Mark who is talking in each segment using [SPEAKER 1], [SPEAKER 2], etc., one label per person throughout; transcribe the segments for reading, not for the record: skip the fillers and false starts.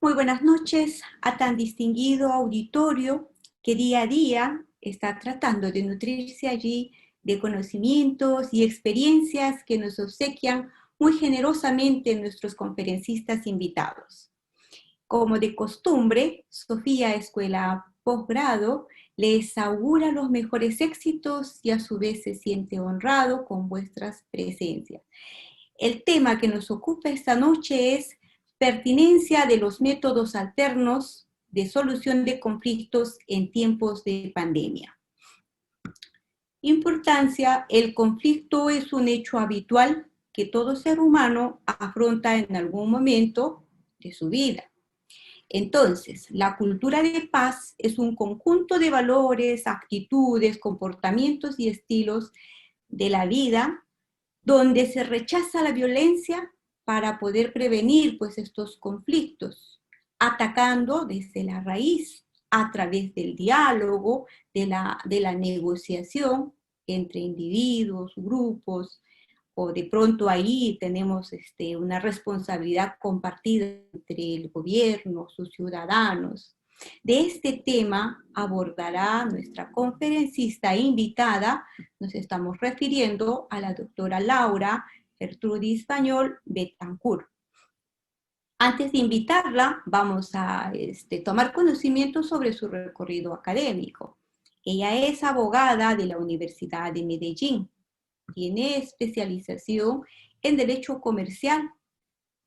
[SPEAKER 1] Muy buenas noches a tan distinguido auditorio que día a día está tratando de nutrirse allí de conocimientos y experiencias que nos obsequian muy generosamente nuestros conferencistas invitados. Como de costumbre, Sofía Escuela Posgrado les augura los mejores éxitos y a su vez se siente honrado con vuestras presencias. El tema que nos ocupa esta noche es pertinencia de los métodos alternos de solución de conflictos en tiempos de pandemia. Importancia: el conflicto es un hecho habitual que todo ser humano afronta en algún momento de su vida. Entonces, la cultura de paz es un conjunto de valores, actitudes, comportamientos y estilos de la vida donde se rechaza la violencia para poder prevenir pues, estos conflictos, atacando desde la raíz a través del diálogo, de la negociación entre individuos, grupos, o de pronto ahí tenemos una responsabilidad compartida entre el gobierno, sus ciudadanos. De este tema abordará nuestra conferencista invitada. Nos estamos refiriendo a la doctora Laura Gertrudis Bañol Betancourt. Antes de invitarla, vamos a tomar conocimiento sobre su recorrido académico. Ella es abogada de la Universidad de Medellín. Tiene especialización en Derecho Comercial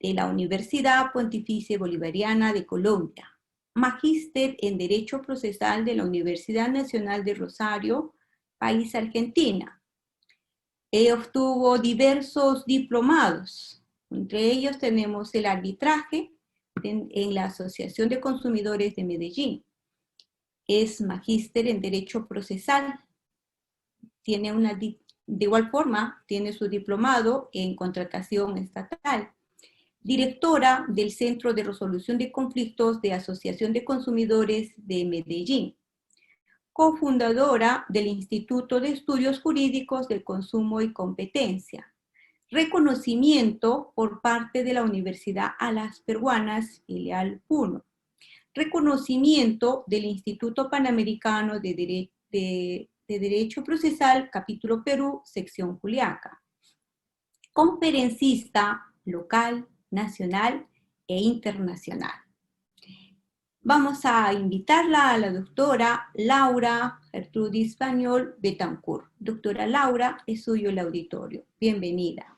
[SPEAKER 1] de la Universidad Pontificia Bolivariana de Colombia. Magíster en Derecho Procesal de la Universidad Nacional de Rosario, país Argentina. Obtuvo diversos diplomados. Entre ellos tenemos el arbitraje en la Asociación de Consumidores de Medellín. Es magíster en Derecho Procesal. De igual forma, tiene su diplomado en Contratación Estatal. Directora del Centro de Resolución de Conflictos de Asociación de Consumidores de Medellín. Cofundadora del Instituto de Estudios Jurídicos del Consumo y Competencia. Reconocimiento por parte de la Universidad Alas Peruanas, filial 1. Reconocimiento del Instituto Panamericano de Derecho Procesal, capítulo Perú, sección Juliaca. Conferencista local, nacional e internacional. Vamos a invitarla a la doctora Laura Gertrudis Bañol Betancourt. Doctora Laura, es suyo el auditorio. Bienvenida.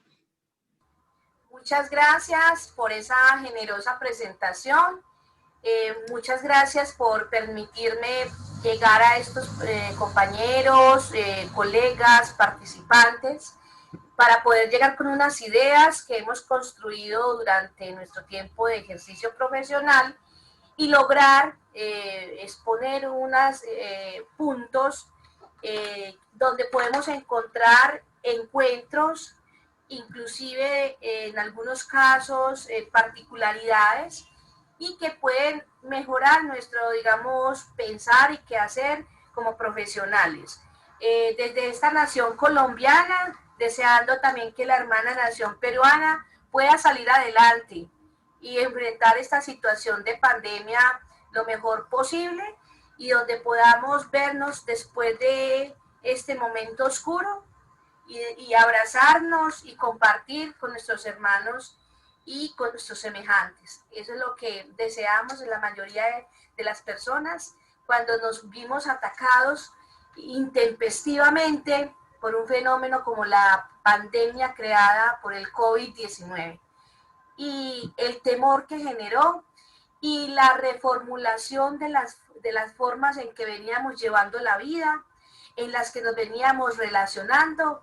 [SPEAKER 2] Muchas gracias por esa generosa presentación. Muchas gracias por permitirme llegar a estos compañeros, colegas, participantes, para poder llegar con unas ideas que hemos construido durante nuestro tiempo de ejercicio profesional y lograr exponer unos puntos donde podemos encontrar encuentros, inclusive en algunos casos particularidades, y que pueden mejorar nuestro, digamos, pensar y qué hacer como profesionales. Desde esta nación colombiana, deseando también que la hermana nación peruana pueda salir adelante y enfrentar esta situación de pandemia lo mejor posible, y donde podamos vernos después de este momento oscuro y abrazarnos y compartir con nuestros hermanos y con nuestros semejantes. Eso es lo que deseamos en la mayoría de las personas cuando nos vimos atacados intempestivamente por un fenómeno como la pandemia creada por el COVID-19 y el temor que generó y la reformulación de las formas en que veníamos llevando la vida, en las que nos veníamos relacionando,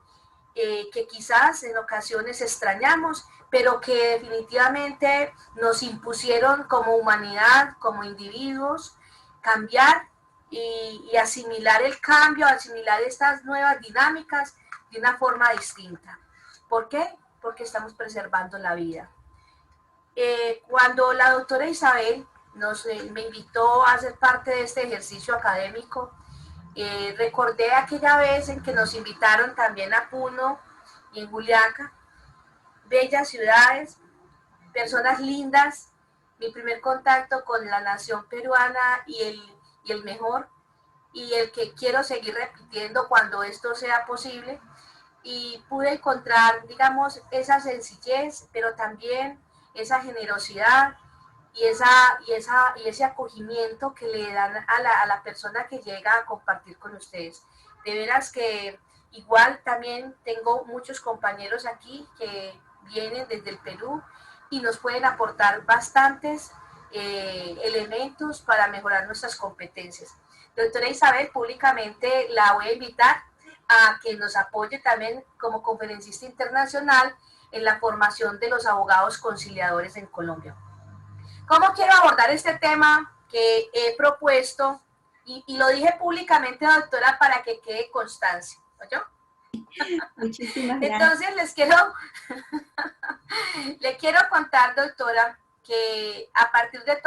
[SPEAKER 2] que quizás en ocasiones extrañamos, pero que definitivamente nos impusieron como humanidad, como individuos, cambiar y asimilar el cambio, asimilar estas nuevas dinámicas de una forma distinta. ¿Por qué? Porque estamos preservando la vida. Cuando la doctora Isabel me invitó a ser parte de este ejercicio académico, recordé aquella vez en que nos invitaron también a Puno y en Juliaca, bellas ciudades, personas lindas, mi primer contacto con la nación peruana y el mejor, y el que quiero seguir repitiendo cuando esto sea posible. Y pude encontrar, digamos, esa sencillez, pero también esa generosidad y ese acogimiento que le dan a la persona que llega a compartir con ustedes. De veras que igual también tengo muchos compañeros aquí que vienen desde el Perú y nos pueden aportar bastantes elementos para mejorar nuestras competencias. Doctora Isabel, públicamente la voy a invitar a que nos apoye también como conferencista internacional en la formación de los abogados conciliadores en Colombia. ¿Cómo quiero abordar este tema que he propuesto? Y lo dije públicamente, doctora, para que quede constancia. ¿Oyó?
[SPEAKER 1] Muchísimas gracias.
[SPEAKER 2] Entonces le quiero contar, doctora, que a partir de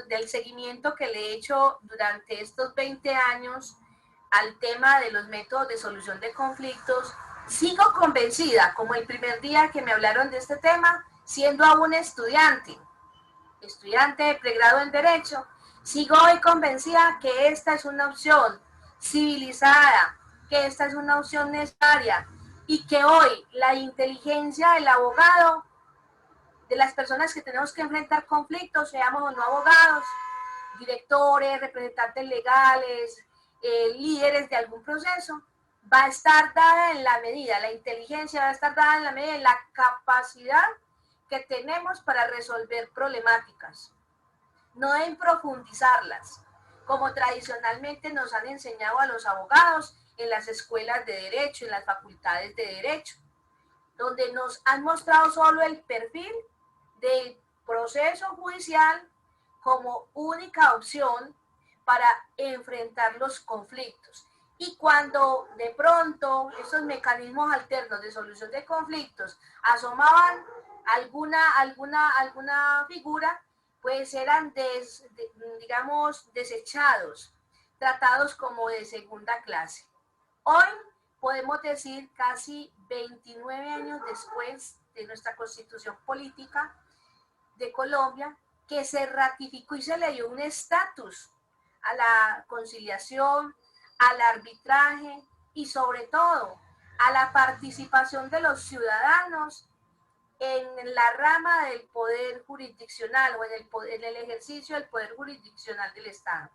[SPEAKER 2] del seguimiento que le he hecho durante estos 20 años al tema de los métodos de solución de conflictos, sigo convencida, como el primer día que me hablaron de este tema, siendo aún estudiante de pregrado en Derecho, sigo hoy convencida que esta es una opción civilizada, que esta es una opción necesaria y que hoy la inteligencia del abogado, de las personas que tenemos que enfrentar conflictos, seamos o no abogados, directores, representantes legales, líderes de algún proceso, va a estar dada en la medida, la inteligencia va a estar dada en la medida de la capacidad que tenemos para resolver problemáticas, no en profundizarlas, como tradicionalmente nos han enseñado a los abogados en las escuelas de derecho, en las facultades de derecho, donde nos han mostrado solo el perfil del proceso judicial como única opción para enfrentar los conflictos. Y cuando de pronto esos mecanismos alternos de solución de conflictos asomaban alguna figura, pues eran, digamos, desechados, tratados como de segunda clase. Hoy podemos decir, casi 29 años después de nuestra constitución política de Colombia, que se ratificó y se le dio un estatus a la conciliación, al arbitraje y sobre todo a la participación de los ciudadanos en la rama del poder jurisdiccional o en el ejercicio del poder jurisdiccional del Estado.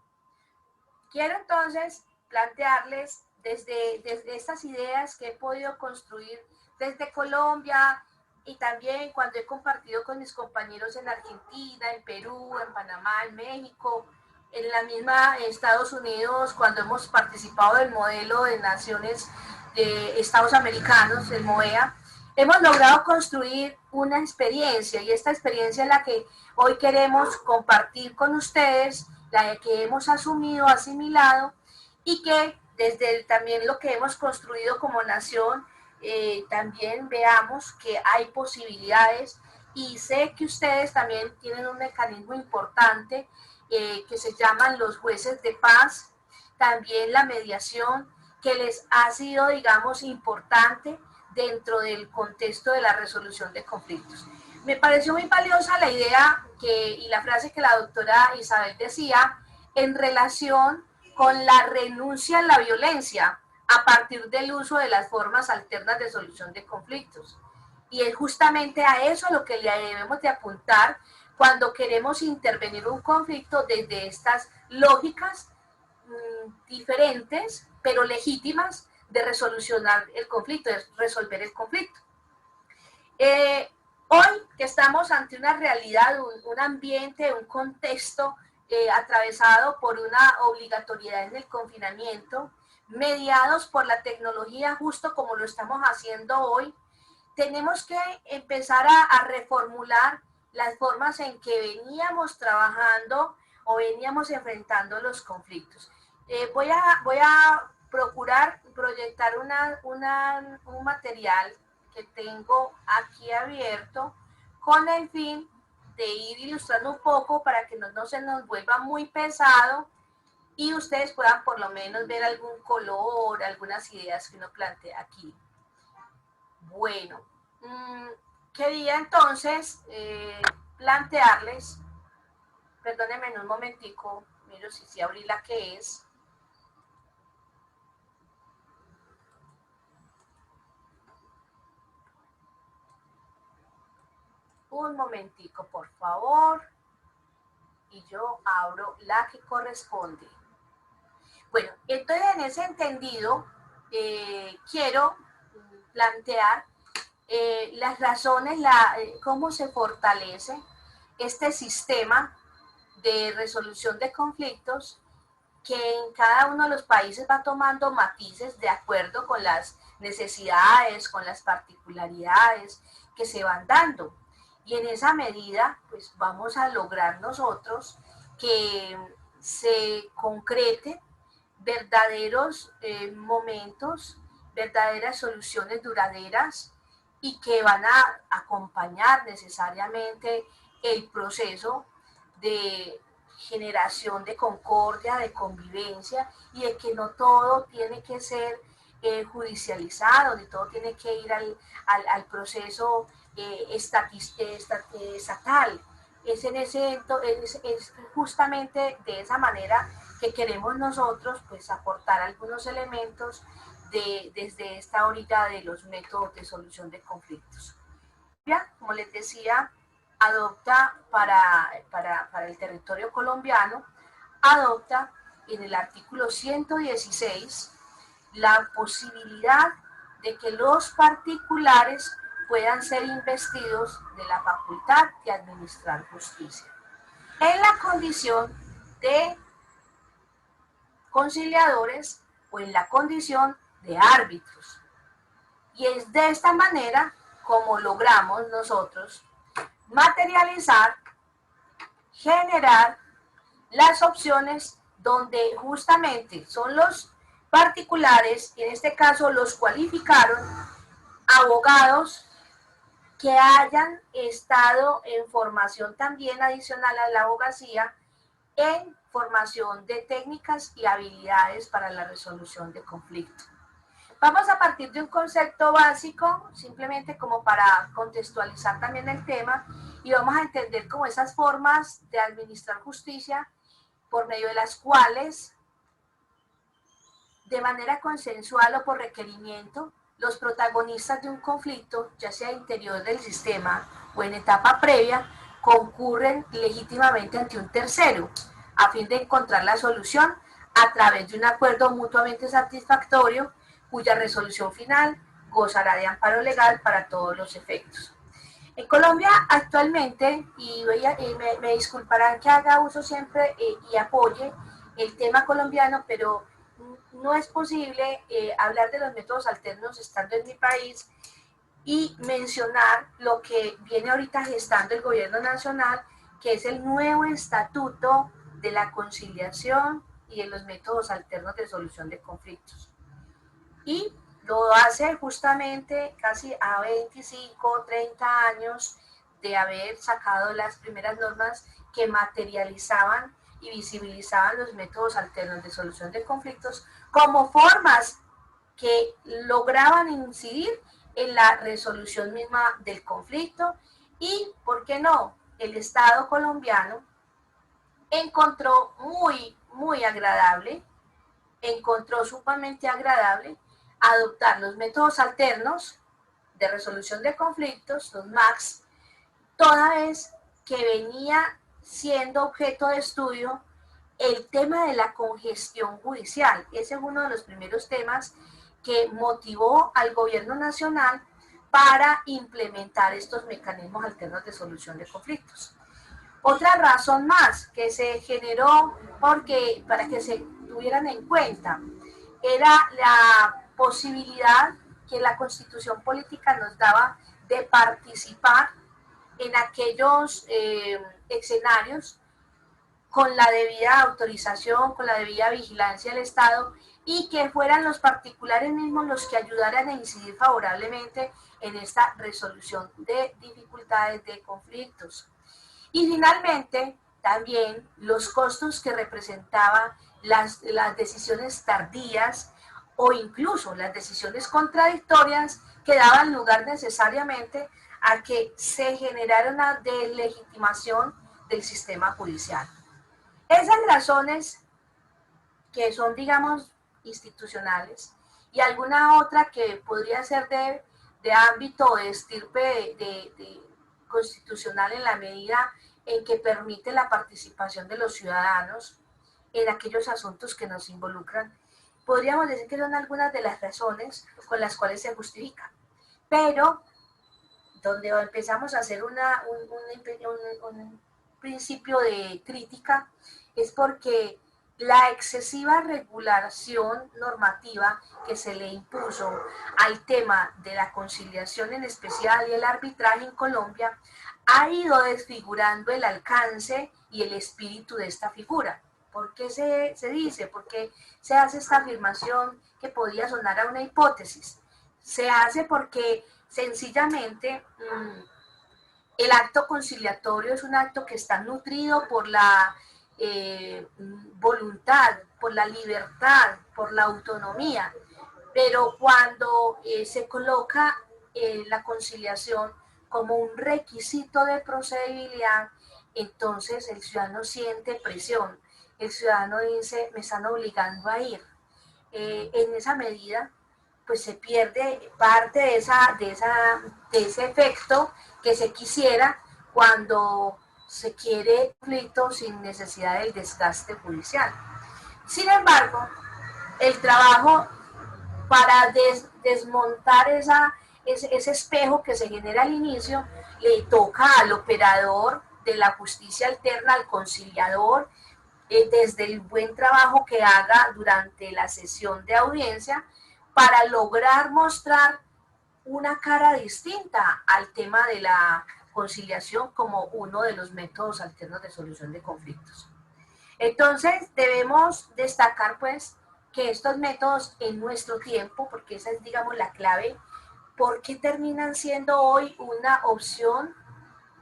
[SPEAKER 2] Quiero entonces plantearles desde estas ideas que he podido construir desde Colombia y también cuando he compartido con mis compañeros en Argentina, en Perú, en Panamá, en México, en la misma Estados Unidos, cuando hemos participado del modelo de naciones de Estados Americanos, el MOEA, hemos logrado construir una experiencia y esta experiencia es la que hoy queremos compartir con ustedes, la que hemos asumido, asimilado y que desde también lo que hemos construido como nación, también veamos que hay posibilidades y sé que ustedes también tienen un mecanismo importante que se llaman los jueces de paz, también la mediación que les ha sido, digamos, importante dentro del contexto de la resolución de conflictos. Me pareció muy valiosa la idea y la frase que la doctora Isabel decía en relación con la renuncia a la violencia a partir del uso de las formas alternas de solución de conflictos. Y es justamente a eso a lo que le debemos de apuntar cuando queremos intervenir un conflicto desde estas lógicas diferentes, pero legítimas, de resolucionar el conflicto, de resolver el conflicto. Hoy que estamos ante una realidad, un ambiente, un contexto atravesado por una obligatoriedad en el confinamiento, mediados por la tecnología, justo como lo estamos haciendo hoy, tenemos que empezar a reformular las formas en que veníamos trabajando o veníamos enfrentando los conflictos. Voy a procurar proyectar un material que tengo aquí abierto con el fin de ir ilustrando un poco para que no se nos vuelva muy pesado y ustedes puedan por lo menos ver algún color, algunas ideas que uno plantea aquí. Bueno, quería entonces plantearles perdónenme en un momentico, miro si abrí la que es. Un momentico, por favor. Y yo abro la que corresponde. Bueno, entonces en ese entendido, quiero plantear las razones, cómo se fortalece este sistema de resolución de conflictos que en cada uno de los países va tomando matices de acuerdo con las necesidades, con las particularidades que se van dando. Y en esa medida, pues vamos a lograr nosotros que se concreten verdaderos momentos, verdaderas soluciones duraderas y que van a acompañar necesariamente el proceso de generación de concordia, de convivencia y de que no todo tiene que ser judicializado, ni todo tiene que ir al proceso estatal. Es justamente de esa manera que queremos nosotros pues aportar algunos elementos desde esta orilla de los métodos de solución de conflictos. Ya, como les decía, adopta para el territorio colombiano, adopta en el artículo 116 la posibilidad de que los particulares puedan ser investidos de la facultad de administrar justicia, en la condición de conciliadores o en la condición de árbitros. Y es de esta manera como logramos nosotros materializar, generar las opciones donde justamente son los particulares, y en este caso los cualificaron, abogados que hayan estado en formación también adicional a la abogacía, en formación de técnicas y habilidades para la resolución de conflictos. Vamos a partir de un concepto básico, simplemente como para contextualizar también el tema, y vamos a entender como esas formas de administrar justicia por medio de las cuales, de manera consensual o por requerimiento, los protagonistas de un conflicto, ya sea interior del sistema o en etapa previa, concurren legítimamente ante un tercero, a fin de encontrar la solución a través de un acuerdo mutuamente satisfactorio, cuya resolución final gozará de amparo legal para todos los efectos. En Colombia actualmente, y me disculparán que haga uso siempre y apoye el tema colombiano, pero no es posible hablar de los métodos alternos estando en mi país y mencionar lo que viene ahorita gestando el gobierno nacional, que es el nuevo estatuto de la conciliación y de los métodos alternos de solución de conflictos. Y lo hace justamente casi a 25, 30 años de haber sacado las primeras normas que materializaban y visibilizaban los métodos alternos de solución de conflictos como formas que lograban incidir en la resolución misma del conflicto. Y, ¿por qué no?, el Estado colombiano encontró muy agradable, encontró sumamente agradable adoptar los métodos alternos de resolución de conflictos, los MACs, toda vez que venía siendo objeto de estudio el tema de la congestión judicial. Ese es uno de los primeros temas que motivó al gobierno nacional para implementar estos mecanismos alternos de solución de conflictos. Otra razón más que se generó para que se tuvieran en cuenta era la posibilidad que la Constitución política nos daba de participar en aquellos escenarios con la debida autorización, con la debida vigilancia del Estado, y que fueran los particulares mismos los que ayudaran a incidir favorablemente en esta resolución de dificultades, de conflictos. Y finalmente, también los costos que representaban las decisiones tardías o incluso las decisiones contradictorias que daban lugar necesariamente a que se generara una deslegitimación del sistema judicial. Esas razones que son, digamos, institucionales, y alguna otra que podría ser de ámbito de estirpe de constitucional en la medida en que permite la participación de los ciudadanos en aquellos asuntos que nos involucran. Podríamos decir que son algunas de las razones con las cuales se justifica. Pero donde empezamos a hacer un principio de crítica es porque la excesiva regulación normativa que se le impuso al tema de la conciliación en especial y el arbitraje en Colombia ha ido desfigurando el alcance y el espíritu de esta figura. ¿Por qué se dice? ¿Por qué se hace esta afirmación que podría sonar a una hipótesis? Se hace porque sencillamente el acto conciliatorio es un acto que está nutrido por la voluntad, por la libertad, por la autonomía, pero cuando se coloca la conciliación como un requisito de procedibilidad, entonces el ciudadano siente presión, el ciudadano dice, me están obligando a ir. En esa medida, pues se pierde parte de ese efecto que se quisiera cuando se quiere conflicto sin necesidad del desgaste judicial. Sin embargo, el trabajo para desmontar ese espejo que se genera al inicio le toca al operador de la justicia alterna, al conciliador, desde el buen trabajo que haga durante la sesión de audiencia para lograr mostrar una cara distinta al tema de la conciliación como uno de los métodos alternos de solución de conflictos. Entonces debemos destacar pues que estos métodos en nuestro tiempo, porque esa es digamos la clave, ¿por qué terminan siendo hoy una opción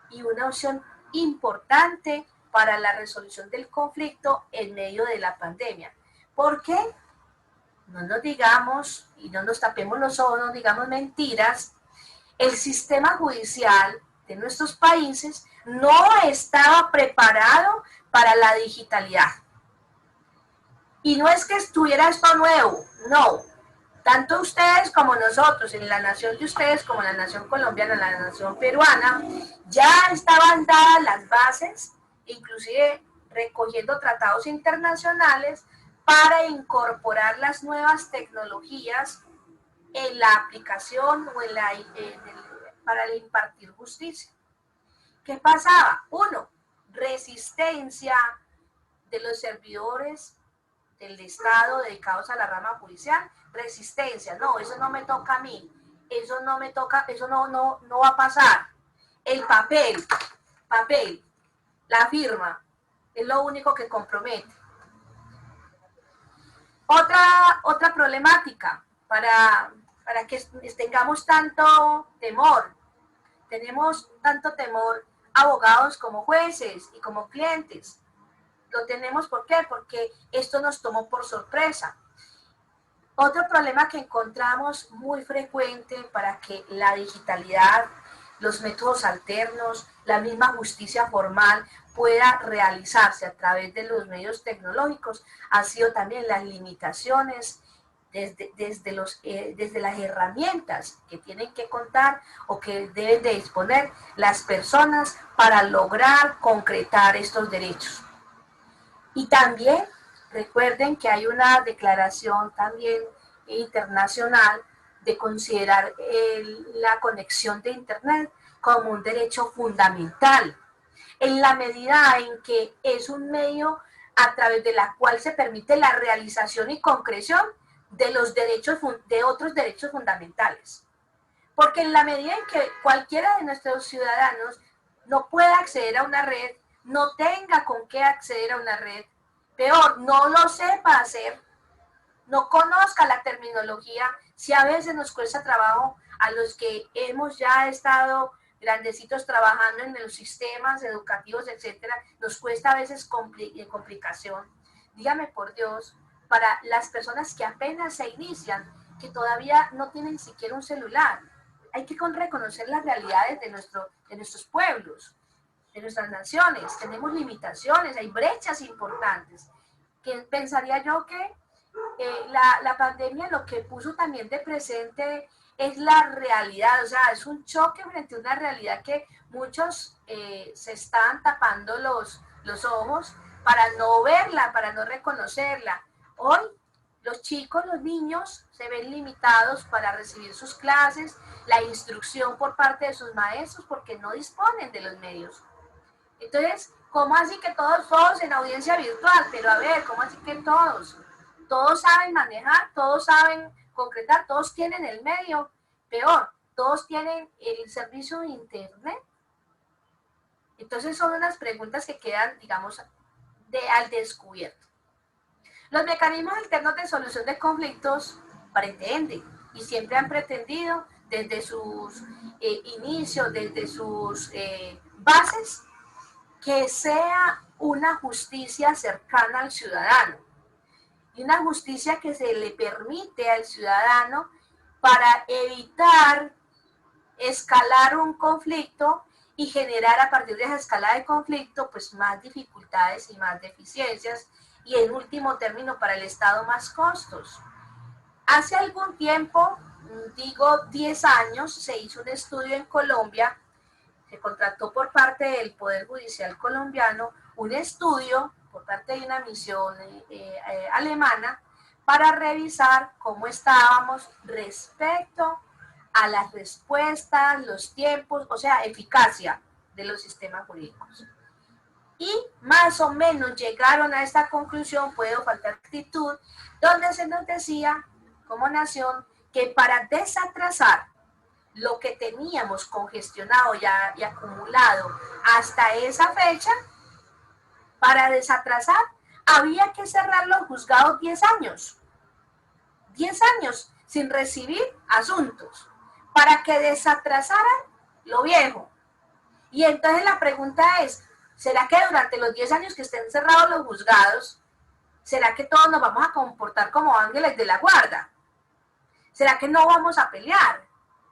[SPEAKER 2] y una opción importante para la resolución del conflicto en medio de la pandemia? ¿Por qué? No nos digamos y no nos tapemos los ojos, no digamos mentiras, el sistema judicial de nuestros países no estaba preparado para la digitalidad. Y no es que estuviera esto nuevo, no. Tanto ustedes como nosotros, en la nación de ustedes como en la nación colombiana, en la nación peruana, ya estaban dadas las bases, inclusive recogiendo tratados internacionales para incorporar las nuevas tecnologías en la aplicación o para impartir justicia. ¿Qué pasaba? Uno, resistencia de los servidores del Estado dedicados a la rama judicial, resistencia, no, eso no me toca a mí, eso no me toca, eso no va a pasar. El papel, la firma, es lo único que compromete. Otra problemática para que tengamos tanto temor. Tenemos tanto temor abogados como jueces y como clientes. Lo tenemos, ¿por qué? Porque esto nos tomó por sorpresa. Otro problema que encontramos muy frecuente para que la digitalidad, los métodos alternos, la misma justicia formal pueda realizarse a través de los medios tecnológicos ha sido también las limitaciones desde las herramientas que tienen que contar o que deben de disponer las personas para lograr concretar estos derechos. Y también recuerden que hay una declaración también internacional de considerar la conexión de Internet como un derecho fundamental, en la medida en que es un medio a través de la cual se permite la realización y concreción de los derechos, de otros derechos fundamentales. Porque en la medida en que cualquiera de nuestros ciudadanos no pueda acceder a una red, no tenga con qué acceder a una red, peor, no lo sepa hacer, no conozca la terminología, si a veces nos cuesta trabajo a los que hemos ya estado grandecitos trabajando en los sistemas educativos, etcétera, nos cuesta a veces complicación. Dígame por Dios, para las personas que apenas se inician, que todavía no tienen siquiera un celular, hay que reconocer las realidades de nuestros pueblos. de nuestras naciones. Tenemos limitaciones, hay brechas importantes. Que pensaría yo que la pandemia lo que puso también de presente es la realidad, o sea, es un choque frente a una realidad que muchos se están tapando los ojos para no verla, para no reconocerla. Hoy los chicos, los niños se ven limitados para recibir sus clases, la instrucción por parte de sus maestros porque no disponen de los medios. Entonces, ¿cómo así que todos en audiencia virtual? Pero a ver, ¿cómo así que todos? Todos saben manejar, todos saben concretar, todos tienen el medio. Peor, todos tienen el servicio de internet. Entonces son unas preguntas que quedan, digamos, al descubierto. Los mecanismos alternos de solución de conflictos pretenden y siempre han pretendido desde sus inicios, desde sus bases, que sea una justicia cercana al ciudadano y una justicia que se le permite al ciudadano para evitar escalar un conflicto y generar a partir de esa escalada de conflicto pues más dificultades y más deficiencias y en último término para el Estado más costos. Hace algún tiempo, digo 10 años, se hizo un estudio en Colombia, se contrató por parte del Poder Judicial colombiano un estudio por parte de una misión alemana para revisar cómo estábamos respecto a las respuestas, los tiempos, o sea, eficacia de los sistemas jurídicos. Y más o menos llegaron a esta conclusión, puede faltar actitud, donde se nos decía como nación que para desatrasar lo que teníamos congestionado y acumulado hasta esa fecha, para desatrasar, había que cerrar los juzgados 10 años. 10 años sin recibir asuntos, para que desatrasaran lo viejo. Y entonces la pregunta es, ¿será que durante los 10 años que estén cerrados los juzgados, será que todos nos vamos a comportar como ángeles de la guarda? ¿Será que no vamos a pelear?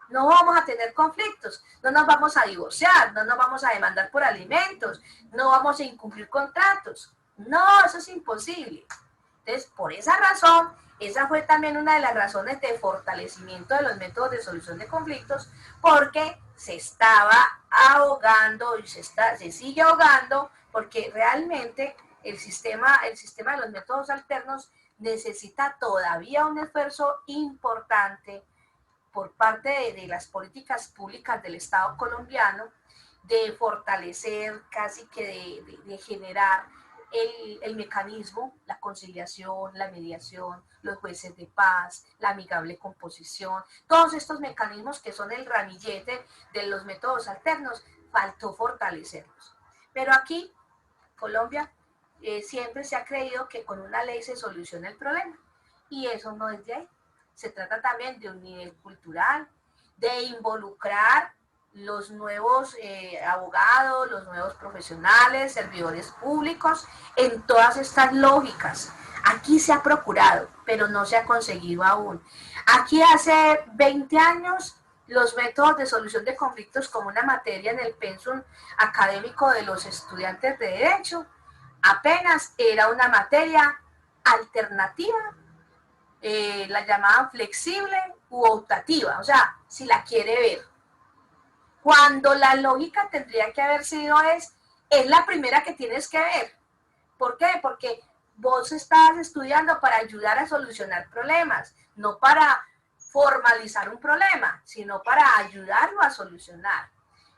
[SPEAKER 2] No vamos a tener conflictos, no nos vamos a divorciar, no nos vamos a demandar por alimentos, no vamos a incumplir contratos. No, eso es imposible. Entonces, por esa razón, esa fue también una de las razones de fortalecimiento de los métodos de solución de conflictos, porque se estaba ahogando y se sigue ahogando, porque realmente el sistema de los métodos alternos necesita todavía un esfuerzo importante por parte de las políticas públicas del Estado colombiano, de fortalecer, casi que de generar el mecanismo, la conciliación, la mediación, los jueces de paz, la amigable composición, todos estos mecanismos que son el ramillete de los métodos alternos, faltó fortalecerlos. Pero aquí, Colombia, siempre se ha creído que con una ley se soluciona el problema, y eso no es de ahí. Se trata también de un nivel cultural, de involucrar los nuevos abogados, los nuevos profesionales, servidores públicos, en todas estas lógicas. Aquí se ha procurado, pero no se ha conseguido aún. Aquí hace 20 años, los métodos de solución de conflictos como una materia en el pensum académico de los estudiantes de Derecho, apenas era una materia alternativa, la llamaban flexible u optativa, o sea, si la quiere ver. Cuando la lógica tendría que haber sido es la primera que tienes que ver. ¿Por qué? Porque vos estás estudiando para ayudar a solucionar problemas, no para formalizar un problema, sino para ayudarlo a solucionar.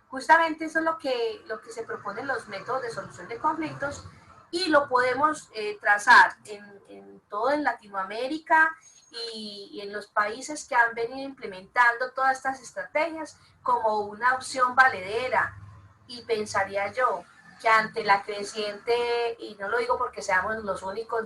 [SPEAKER 2] Justamente eso es lo que se proponen los métodos de solución de conflictos, y lo podemos trazar en todo en Latinoamérica y en los países que han venido implementando todas estas estrategias como una opción valedera. Y pensaría yo que ante la creciente, y no lo digo porque seamos los únicos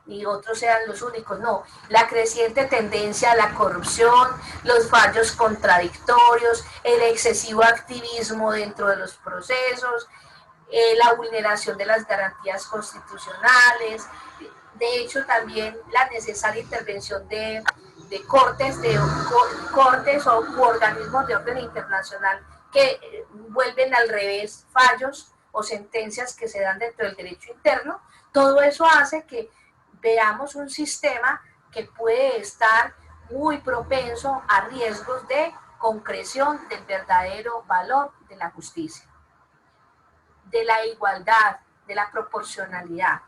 [SPEAKER 2] ni otros sean los únicos, no, la creciente tendencia a la corrupción, los fallos contradictorios, el excesivo activismo dentro de los procesos, la vulneración de las garantías constitucionales, de hecho también la necesaria intervención de cortes o organismos de orden internacional que vuelven al revés fallos o sentencias que se dan dentro del derecho interno, todo eso hace que veamos un sistema que puede estar muy propenso a riesgos de concreción del verdadero valor de la justicia, de la igualdad, de la proporcionalidad.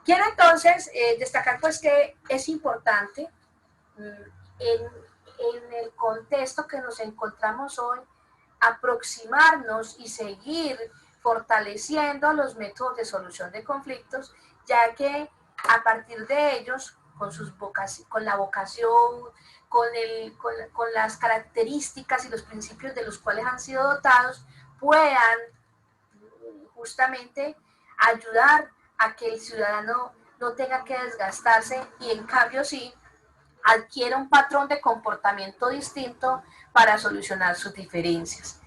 [SPEAKER 2] Quiero entonces destacar pues que es importante en el contexto que nos encontramos hoy aproximarnos y seguir fortaleciendo los métodos de solución de conflictos, ya que a partir de ellos, con la vocación, con las características y los principios de los cuales han sido dotados, puedan justamente ayudar a que el ciudadano no tenga que desgastarse y en cambio sí adquiera un patrón de comportamiento distinto para solucionar sus diferencias.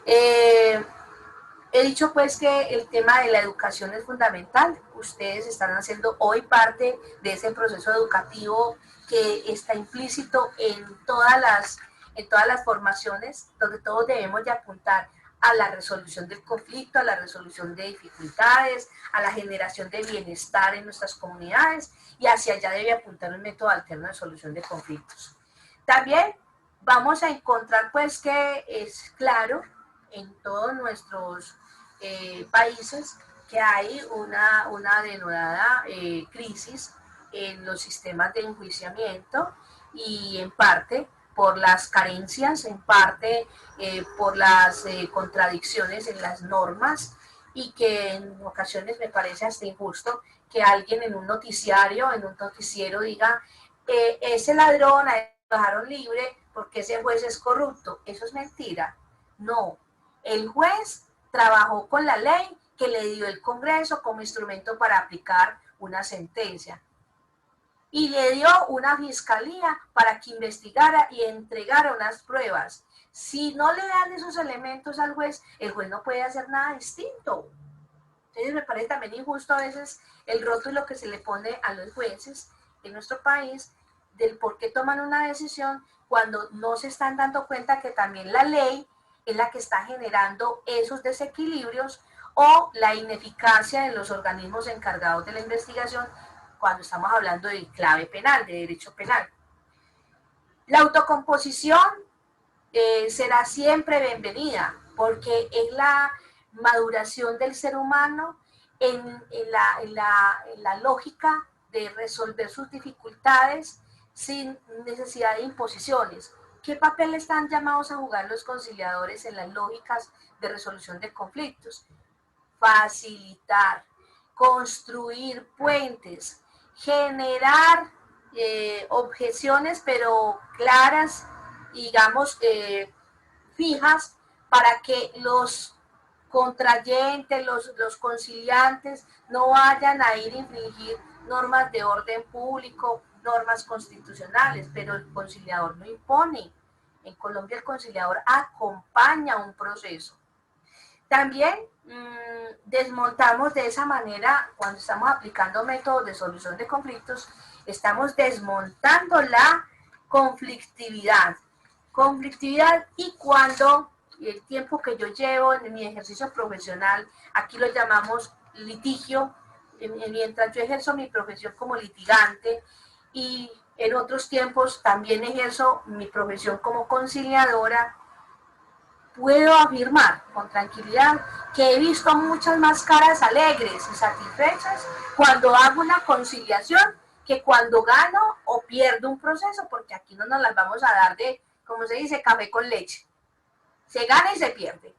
[SPEAKER 2] He dicho pues que el tema de la educación es fundamental. Ustedes están haciendo hoy parte de ese proceso educativo que está implícito en todas las formaciones, donde todos debemos de apuntar a la resolución del conflicto, a la resolución de dificultades, a la generación de bienestar en nuestras comunidades, y hacia allá debe apuntar un método alterno de solución de conflictos. También vamos a encontrar pues que es claro en todos nuestros países que hay una denodada crisis en los sistemas de enjuiciamiento, y en parte por las carencias, en parte por las contradicciones en las normas, y que en ocasiones me parece hasta injusto que alguien en un noticiario, en un noticiero diga ese ladrón lo dejaron libre porque ese juez es corrupto. Eso es mentira. No, el juez trabajó con la ley que le dio el Congreso como instrumento para aplicar una sentencia, y le dio una fiscalía para que investigara y entregara unas pruebas. Si no le dan esos elementos al juez, el juez no puede hacer nada distinto. Entonces me parece también injusto a veces el rótulo que se le pone a los jueces en nuestro país del por qué toman una decisión cuando no se están dando cuenta que también la ley es la que está generando esos desequilibrios o la ineficacia de los organismos encargados de la investigación cuando estamos hablando de clave penal, de derecho penal. La autocomposición será siempre bienvenida porque es la maduración del ser humano en la lógica de resolver sus dificultades sin necesidad de imposiciones. ¿Qué papel están llamados a jugar los conciliadores en las lógicas de resolución de conflictos? Facilitar, construir puentes, generar objeciones pero claras, digamos, fijas, para que los contrayentes, los conciliantes no vayan a ir a infringir normas de orden público, normas constitucionales, pero el conciliador no impone. En Colombia el conciliador acompaña un proceso. También desmontamos de esa manera, cuando estamos aplicando métodos de solución de conflictos, estamos desmontando la conflictividad. Y cuando el tiempo que yo llevo en mi ejercicio profesional, aquí lo llamamos litigio, mientras yo ejerzo mi profesión como litigante, y en otros tiempos también ejerzo mi profesión como conciliadora, puedo afirmar con tranquilidad que he visto muchas más caras alegres y satisfechas cuando hago una conciliación que cuando gano o pierdo un proceso, porque aquí no nos las vamos a dar de, como se dice, café con leche. Se gana y se pierde.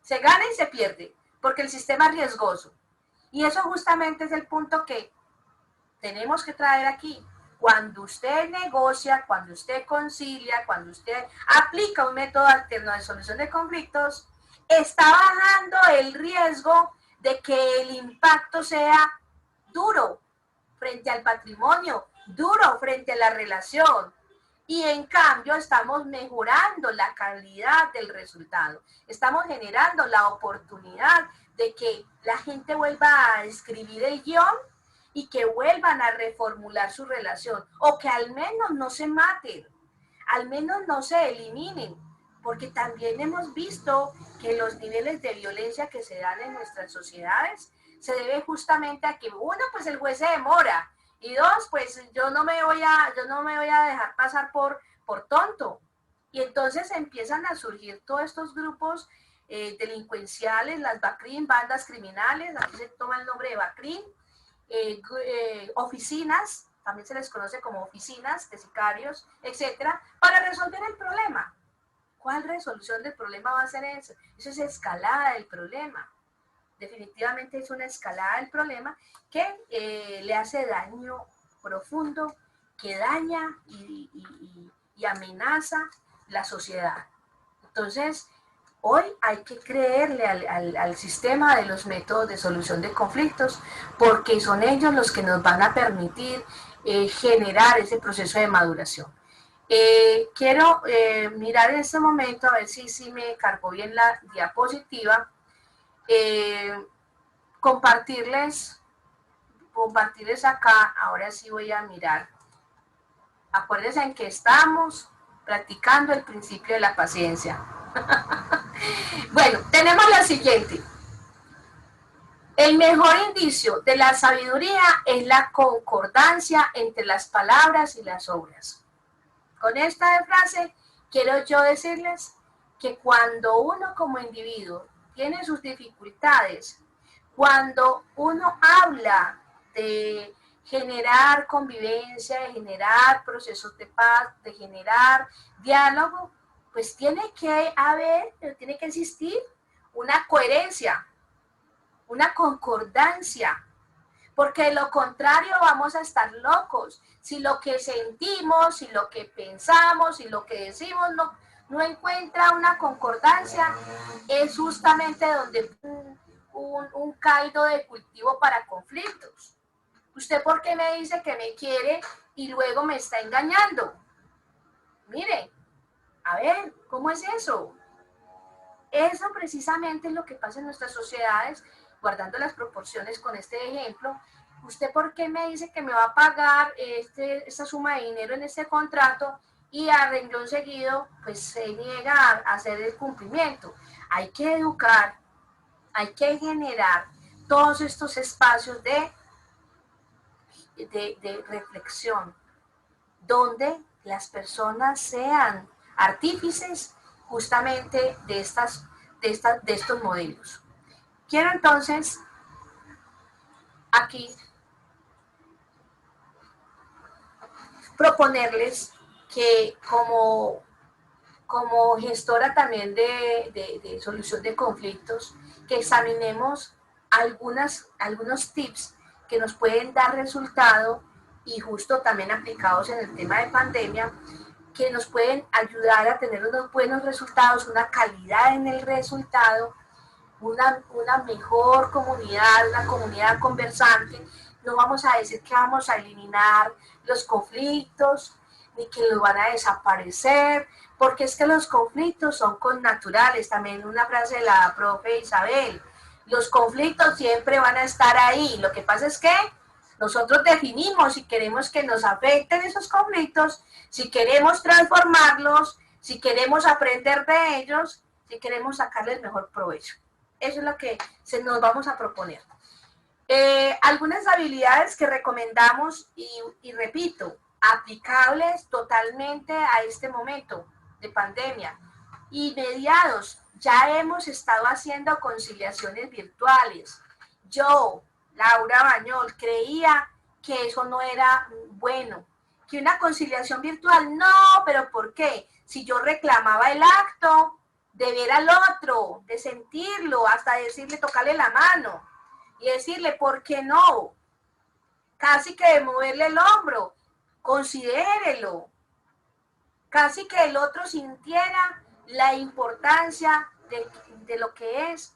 [SPEAKER 2] Se gana y se pierde, porque el sistema es riesgoso. Y eso justamente es el punto que tenemos que traer aquí. Cuando usted negocia, cuando usted concilia, cuando usted aplica un método alterno de solución de conflictos, está bajando el riesgo de que el impacto sea duro frente al patrimonio, duro frente a la relación. Y en cambio estamos mejorando la calidad del resultado. Estamos generando la oportunidad de que la gente vuelva a escribir el guión y que vuelvan a reformular su relación, o que al menos no se maten, al menos no se eliminen, porque también hemos visto que los niveles de violencia que se dan en nuestras sociedades se debe justamente a que, uno, pues el juez se demora, y dos, pues yo no me voy a dejar pasar por tonto. Y entonces empiezan a surgir todos estos grupos delincuenciales, las BACRIM, bandas criminales, aquí se toma el nombre de BACRIM, oficinas, también se les conoce como oficinas de sicarios, etcétera, para resolver el problema. ¿Cuál resolución del problema va a ser eso? Eso es escalada del problema. Definitivamente es una escalada del problema que le hace daño profundo, que daña y amenaza la sociedad. Entonces, hoy hay que creerle al sistema de los métodos de solución de conflictos, porque son ellos los que nos van a permitir generar ese proceso de maduración. Quiero mirar en este momento a ver si me cargó bien la diapositiva. Compartirles acá, ahora sí voy a mirar. Acuérdense en que estamos practicando el principio de la paciencia. Bueno, tenemos la siguiente. El mejor indicio de la sabiduría es la concordancia entre las palabras y las obras. Con esta frase quiero yo decirles que cuando uno como individuo tiene sus dificultades, cuando uno habla de generar convivencia, de generar procesos de paz, de generar diálogo, pues tiene que existir una coherencia, una concordancia, porque de lo contrario vamos a estar locos. Si lo que sentimos, si lo que pensamos, si lo que decimos no encuentra una concordancia, es justamente donde un caldo de cultivo para conflictos. ¿Usted por qué me dice que me quiere y luego me está engañando? Mire, a ver, ¿cómo es eso? Eso precisamente es lo que pasa en nuestras sociedades, guardando las proporciones con este ejemplo. ¿Usted por qué me dice que me va a pagar esta suma de dinero en este contrato y a renglón seguido pues se niega a hacer el cumplimiento? Hay que educar, hay que generar todos estos espacios de reflexión, donde las personas sean artífices justamente de estos modelos. Quiero entonces aquí proponerles que como gestora también de solución de conflictos, que examinemos algunos tips que nos pueden dar resultado y justo también aplicados en el tema de pandemia, que nos pueden ayudar a tener unos buenos resultados, una calidad en el resultado, una mejor comunidad, una comunidad conversante. No vamos a decir que vamos a eliminar los conflictos, ni que los van a desaparecer, porque es que los conflictos son connaturales. También una frase de la profe Isabel, los conflictos siempre van a estar ahí. Lo que pasa es que nosotros definimos si queremos que nos afecten esos conflictos, si queremos transformarlos, si queremos aprender de ellos, si queremos sacarles mejor provecho. Eso es lo que nos vamos a proponer. Algunas habilidades que recomendamos y repito, aplicables totalmente a este momento de pandemia. Y mediados, ya hemos estado haciendo conciliaciones virtuales. Yo, Laura Bañol, creía que eso no era bueno, que una conciliación virtual, no, pero ¿por qué? Si yo reclamaba el acto, de ver al otro, de sentirlo, hasta decirle, tocarle la mano y decirle, ¿por qué no? Casi que de moverle el hombro, considérelo. Casi que el otro sintiera la importancia de lo que es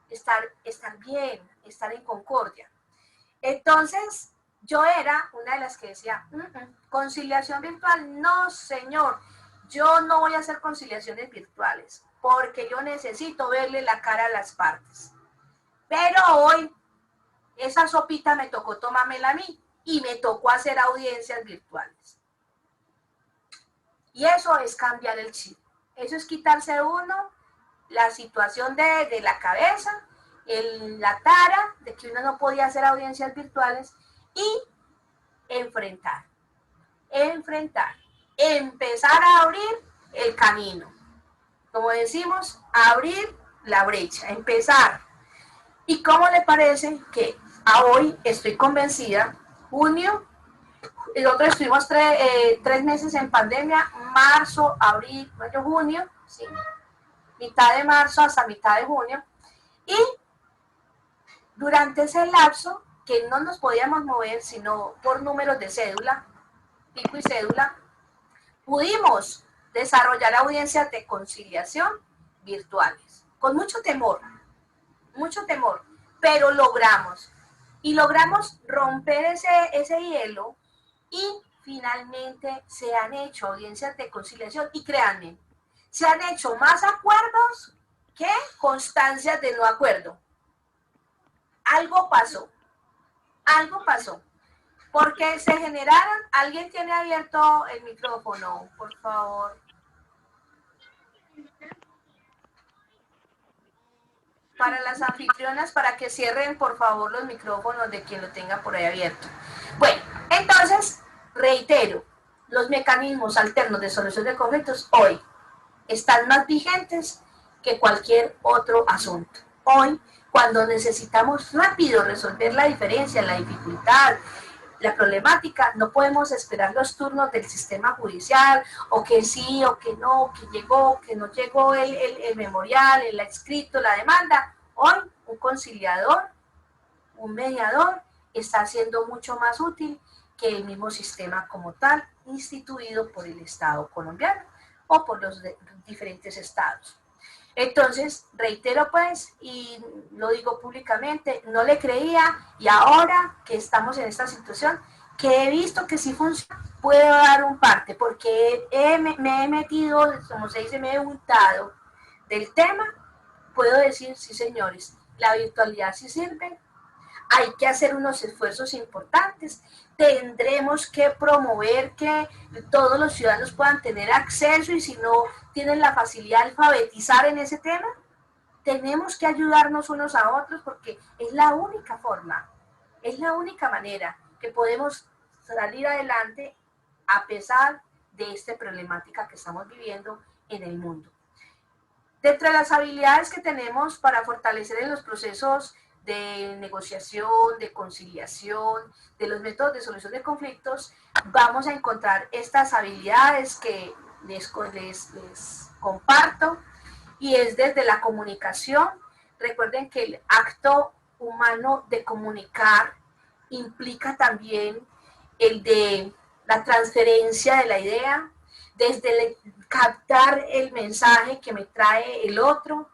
[SPEAKER 2] estar bien, estar en concordia. Entonces, yo era una de las que decía, conciliación virtual, no señor, yo no voy a hacer conciliaciones virtuales, porque yo necesito verle la cara a las partes. Pero hoy, esa sopita me tocó tomármela a mí, y me tocó hacer audiencias virtuales. Y eso es cambiar el chip. Eso es quitarse uno la situación de la cabeza, la tara de que uno no podía hacer audiencias virtuales y enfrentar, empezar a abrir el camino. Como decimos, abrir la brecha, empezar. ¿Y cómo le parece que a hoy estoy convencida, junio, y nosotros estuvimos 3 meses en pandemia, marzo, abril, mayo, junio, ¿sí? Mitad de marzo hasta mitad de junio, y durante ese lapso, que no nos podíamos mover sino por números de cédula, pico y cédula, pudimos desarrollar audiencias de conciliación virtuales, con mucho temor, pero logramos. Y logramos romper ese hielo y finalmente se han hecho audiencias de conciliación y créanme, se han hecho más acuerdos que constancias de no acuerdo. Algo pasó, porque se generaron, ¿alguien tiene abierto el micrófono, por favor? Para las anfitrionas, para que cierren por favor los micrófonos de quien lo tenga por ahí abierto. Bueno, entonces, reitero, los mecanismos alternos de solución de conflictos hoy están más vigentes que cualquier otro asunto. Hoy, cuando necesitamos rápido resolver la diferencia, la dificultad, la problemática, no podemos esperar los turnos del sistema judicial, o que sí, o que no, que llegó, que no llegó el memorial, el escrito, la demanda. Hoy, un conciliador, un mediador, está siendo mucho más útil que el mismo sistema como tal, instituido por el Estado colombiano o por los diferentes estados. Entonces, reitero pues, y lo digo públicamente, no le creía, y ahora que estamos en esta situación, que he visto que sí funciona, puedo dar un parte, porque me he metido, como se dice, me he untado del tema, puedo decir, sí señores, la virtualidad sí sirve, hay que hacer unos esfuerzos importantes, tendremos que promover que todos los ciudadanos puedan tener acceso, y si no tienen la facilidad de alfabetizar en ese tema, tenemos que ayudarnos unos a otros, porque es la única forma, es la única manera que podemos salir adelante a pesar de esta problemática que estamos viviendo en el mundo. Dentro de las habilidades que tenemos para fortalecer en los procesos de negociación, de conciliación, de los métodos de solución de conflictos, vamos a encontrar estas habilidades que les comparto, y es desde la comunicación. Recuerden que el acto humano de comunicar implica también el de la transferencia de la idea, desde captar el mensaje que me trae el otro,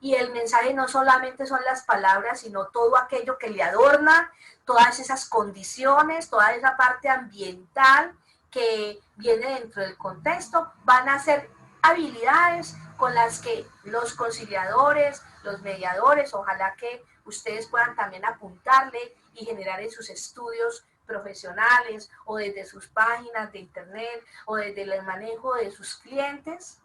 [SPEAKER 2] y el mensaje no solamente son las palabras, sino todo aquello que le adorna, todas esas condiciones, toda esa parte ambiental que viene dentro del contexto, van a ser habilidades con las que los conciliadores, los mediadores, ojalá que ustedes puedan también apuntarle y generar en sus estudios profesionales, o desde sus páginas de internet, o desde el manejo de sus clientes,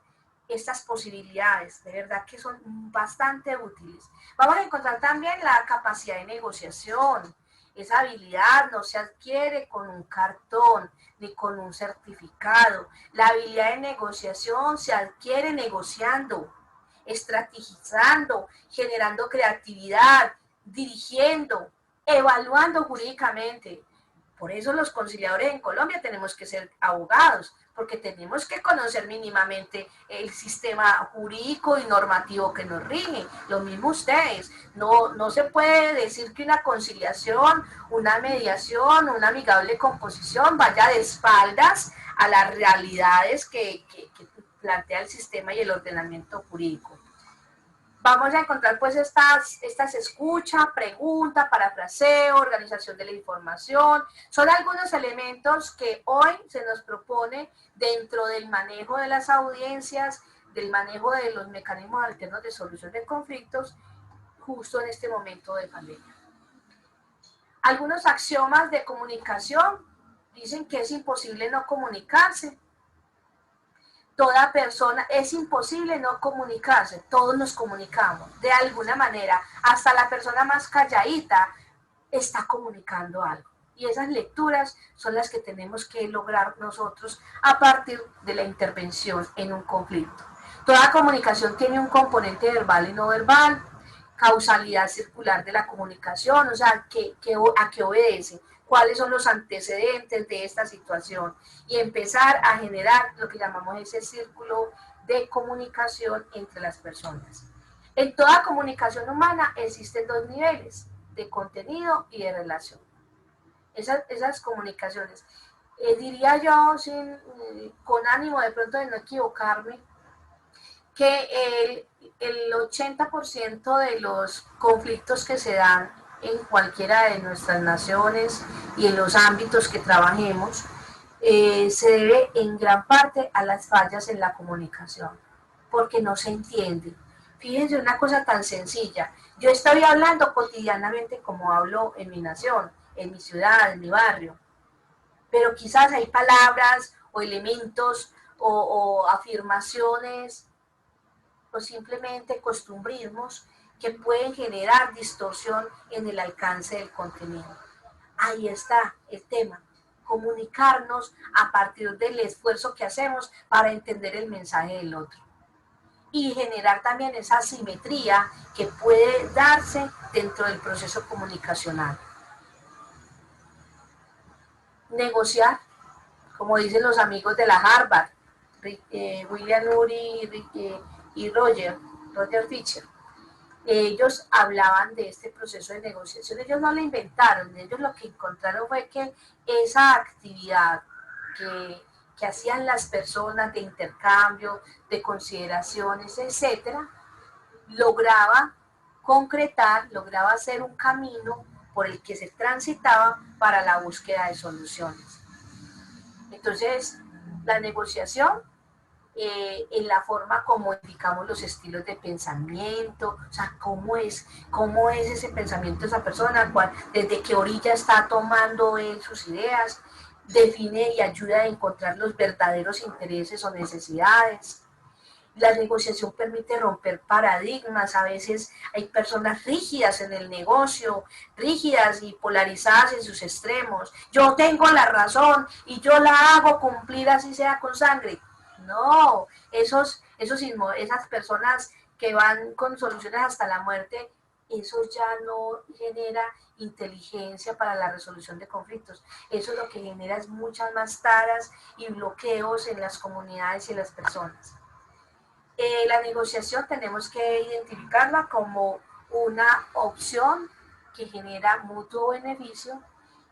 [SPEAKER 2] estas posibilidades, de verdad que son bastante útiles. Vamos a encontrar también la capacidad de negociación. Esa habilidad no se adquiere con un cartón ni con un certificado. La habilidad de negociación se adquiere negociando, estrategizando, generando creatividad, dirigiendo, evaluando jurídicamente. Por eso los conciliadores en Colombia tenemos que ser abogados, porque tenemos que conocer mínimamente el sistema jurídico y normativo que nos rige. Lo mismo ustedes. No se puede decir que una conciliación, una mediación, una amigable composición vaya de espaldas a las realidades que plantea el sistema y el ordenamiento jurídico. Vamos a encontrar pues estas escucha, pregunta, parafraseo, organización de la información. Son algunos elementos que hoy se nos propone dentro del manejo de las audiencias, del manejo de los mecanismos alternos de solución de conflictos, justo en este momento de pandemia. Algunos axiomas de comunicación dicen que es imposible no comunicarse. Toda persona, es imposible no comunicarse, todos nos comunicamos de alguna manera, hasta la persona más calladita está comunicando algo. Y esas lecturas son las que tenemos que lograr nosotros a partir de la intervención en un conflicto. Toda comunicación tiene un componente verbal y no verbal, causalidad circular de la comunicación, o sea, a qué obedece, cuáles son los antecedentes de esta situación y empezar a generar lo que llamamos ese círculo de comunicación entre las personas. En toda comunicación humana existen dos niveles, de contenido y de relación. Esas comunicaciones. Diría yo, con ánimo de pronto de no equivocarme, que el 80% de los conflictos que se dan en cualquiera de nuestras naciones y en los ámbitos que trabajemos, se debe en gran parte a las fallas en la comunicación, porque no se entiende. Fíjense una cosa tan sencilla, yo estoy hablando cotidianamente como hablo en mi nación, en mi ciudad, en mi barrio, pero quizás hay palabras o elementos o afirmaciones o simplemente costumbrismos que pueden generar distorsión en el alcance del contenido. Ahí está el tema, comunicarnos a partir del esfuerzo que hacemos para entender el mensaje del otro y generar también esa simetría que puede darse dentro del proceso comunicacional. Negociar, como dicen los amigos de la Harvard, William Ury y Roger Fisher. Ellos hablaban de este proceso de negociación, ellos no lo inventaron, ellos lo que encontraron fue que esa actividad que hacían las personas de intercambio, de consideraciones, etcétera, lograba concretar, lograba hacer un camino por el que se transitaba para la búsqueda de soluciones. Entonces, la negociación en la forma como indicamos los estilos de pensamiento, o sea, cómo es ese pensamiento de esa persona, desde qué orilla está tomando él sus ideas, define y ayuda a encontrar los verdaderos intereses o necesidades. La negociación permite romper paradigmas, a veces hay personas rígidas en el negocio, rígidas y polarizadas en sus extremos. Yo tengo la razón y yo la hago cumplir así sea con sangre. No, esas personas que van con soluciones hasta la muerte, eso ya no genera inteligencia para la resolución de conflictos. Eso lo que genera es muchas más taras y bloqueos en las comunidades y en las personas. La negociación tenemos que identificarla como una opción que genera mutuo beneficio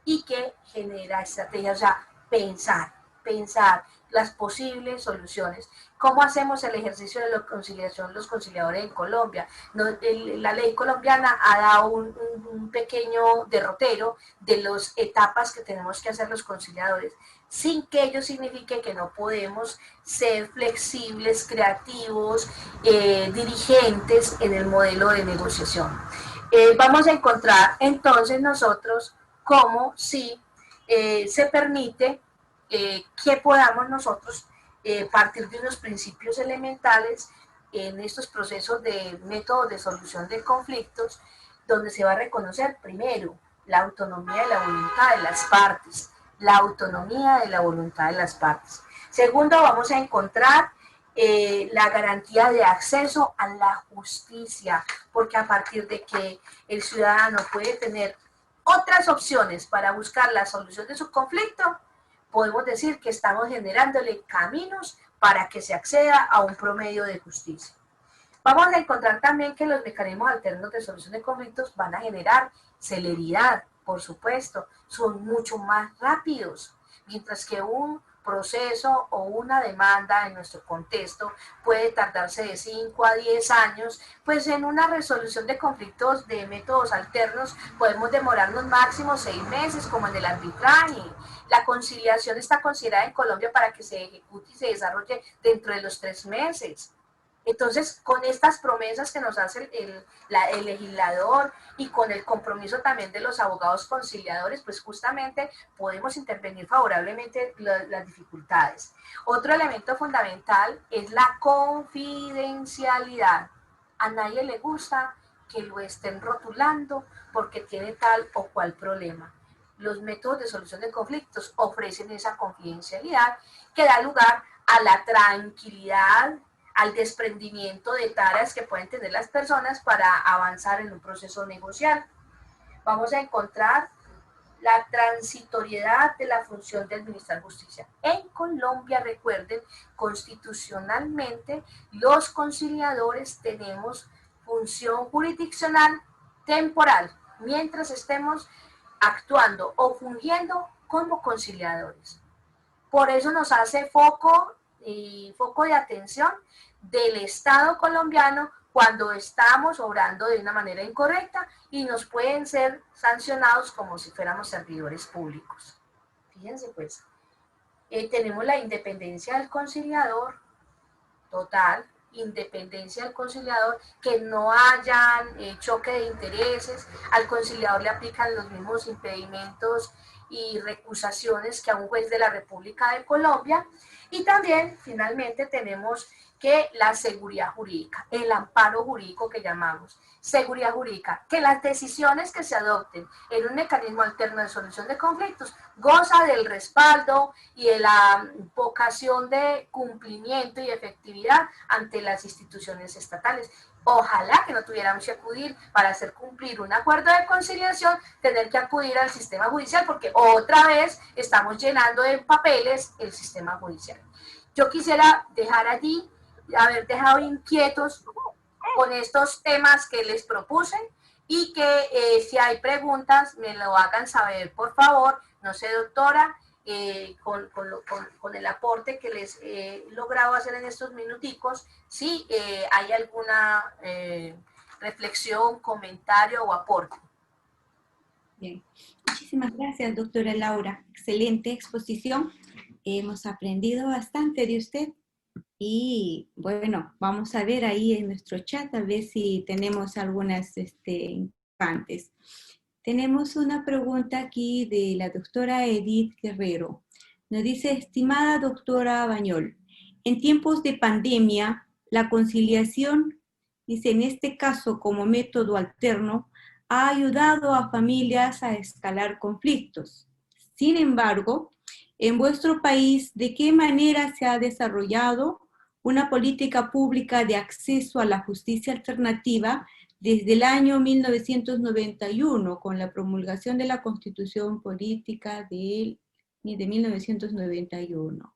[SPEAKER 2] y que genera estrategias, o sea, pensar las posibles soluciones. ¿Cómo hacemos el ejercicio de la conciliación los conciliadores en Colombia? La ley colombiana ha dado un pequeño derrotero de las etapas que tenemos que hacer los conciliadores, sin que ello signifique que no podemos ser flexibles, creativos, dirigentes en el modelo de negociación. Vamos a encontrar entonces nosotros cómo si se permite que podamos nosotros partir de unos principios elementales en estos procesos de métodos de solución de conflictos, donde se va a reconocer primero la autonomía y la voluntad de las partes, la autonomía de la voluntad de las partes. Segundo, vamos a encontrar la garantía de acceso a la justicia, porque a partir de que el ciudadano puede tener otras opciones para buscar la solución de su conflicto, podemos decir que estamos generándole caminos para que se acceda a un promedio de justicia. Vamos a encontrar también que los mecanismos alternos de solución de conflictos van a generar celeridad, por supuesto, son mucho más rápidos, mientras que un proceso o una demanda en nuestro contexto puede tardarse de 5 a 10 años, pues en una resolución de conflictos de métodos alternos podemos demorarnos máximo 6 meses, como en el arbitraje. La conciliación está considerada en Colombia para que se ejecute y se desarrolle dentro de los 3 meses. Entonces, con estas promesas que nos hace el legislador y con el compromiso también de los abogados conciliadores, pues justamente podemos intervenir favorablemente las dificultades. Otro elemento fundamental es la confidencialidad. A nadie le gusta que lo estén rotulando porque tiene tal o cual problema. Los métodos de solución de conflictos ofrecen esa confidencialidad que da lugar a la tranquilidad, al desprendimiento de tareas que pueden tener las personas para avanzar en un proceso negocial. Vamos a encontrar la transitoriedad de la función de administrar justicia. En Colombia, recuerden, constitucionalmente los conciliadores tenemos función jurisdiccional temporal, mientras estemos actuando o fungiendo como conciliadores. Por eso nos hace foco de atención del Estado colombiano cuando estamos obrando de una manera incorrecta y nos pueden ser sancionados como si fuéramos servidores públicos. Fíjense pues, tenemos la independencia del conciliador, total, independencia del conciliador, que no hayan choque de intereses, al conciliador le aplican los mismos impedimentos y recusaciones que a un juez de la República de Colombia, y también finalmente tenemos que la seguridad jurídica, el amparo jurídico que llamamos, seguridad jurídica, que las decisiones que se adopten en un mecanismo alterno de solución de conflictos goza del respaldo y de la vocación de cumplimiento y efectividad ante las instituciones estatales. Ojalá que no tuviéramos que acudir para hacer cumplir un acuerdo de conciliación, tener que acudir al sistema judicial, porque otra vez estamos llenando de papeles el sistema judicial. Yo quisiera dejar allí, haber dejado inquietos con estos temas que les propuse y que si hay preguntas me lo hagan saber, por favor. No sé, doctora, con el aporte que les he logrado hacer en estos minuticos, si hay alguna reflexión, comentario o aporte.
[SPEAKER 1] Bien, muchísimas gracias, doctora Laura. Excelente exposición. Hemos aprendido bastante de usted. Y bueno, vamos a ver ahí en nuestro chat, a ver si tenemos algunas instantes. Tenemos una pregunta aquí de la doctora Edith Guerrero. Nos dice, estimada doctora Bañol, en tiempos de pandemia, la conciliación, dice, en este caso como método alterno, ha ayudado a familias a escalar conflictos. Sin embargo, en vuestro país, ¿de qué manera se ha desarrollado una política pública de acceso a la justicia alternativa desde el año 1991, con la promulgación de la Constitución Política de 1991?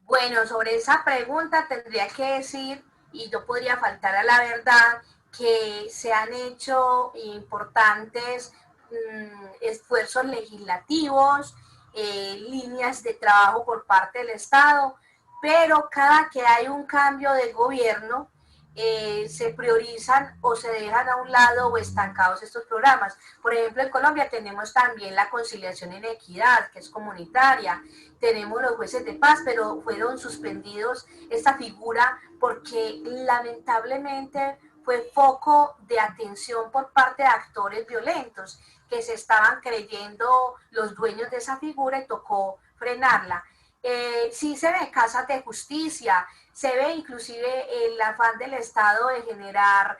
[SPEAKER 2] Bueno, sobre esa pregunta tendría que decir, y no podría faltar a la verdad, que se han hecho importantes esfuerzos legislativos, líneas de trabajo por parte del Estado, pero cada que hay un cambio de gobierno, se priorizan o se dejan a un lado o estancados estos programas. Por ejemplo, en Colombia tenemos también la conciliación en equidad, que es comunitaria, tenemos los jueces de paz, pero fueron suspendidos esta figura porque lamentablemente fue foco de atención por parte de actores violentos que se estaban creyendo los dueños de esa figura y tocó frenarla. Sí se ve casas de justicia, se ve inclusive el afán del Estado de generar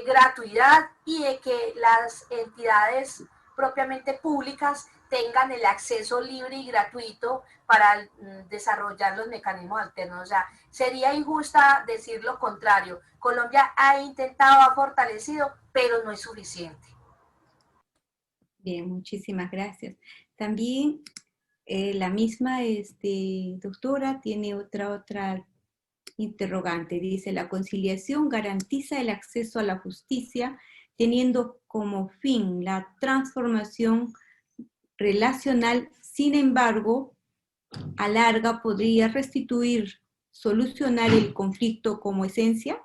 [SPEAKER 2] gratuidad y de que las entidades propiamente públicas tengan el acceso libre y gratuito para desarrollar los mecanismos alternos. O sea, sería injusta decir lo contrario. Colombia ha intentado, ha fortalecido, pero no es suficiente.
[SPEAKER 1] Bien, muchísimas gracias. También la misma doctora tiene otra interrogante. Dice, la conciliación garantiza el acceso a la justicia teniendo como fin la transformación relacional, sin embargo, a larga podría restituir, solucionar el conflicto como esencia.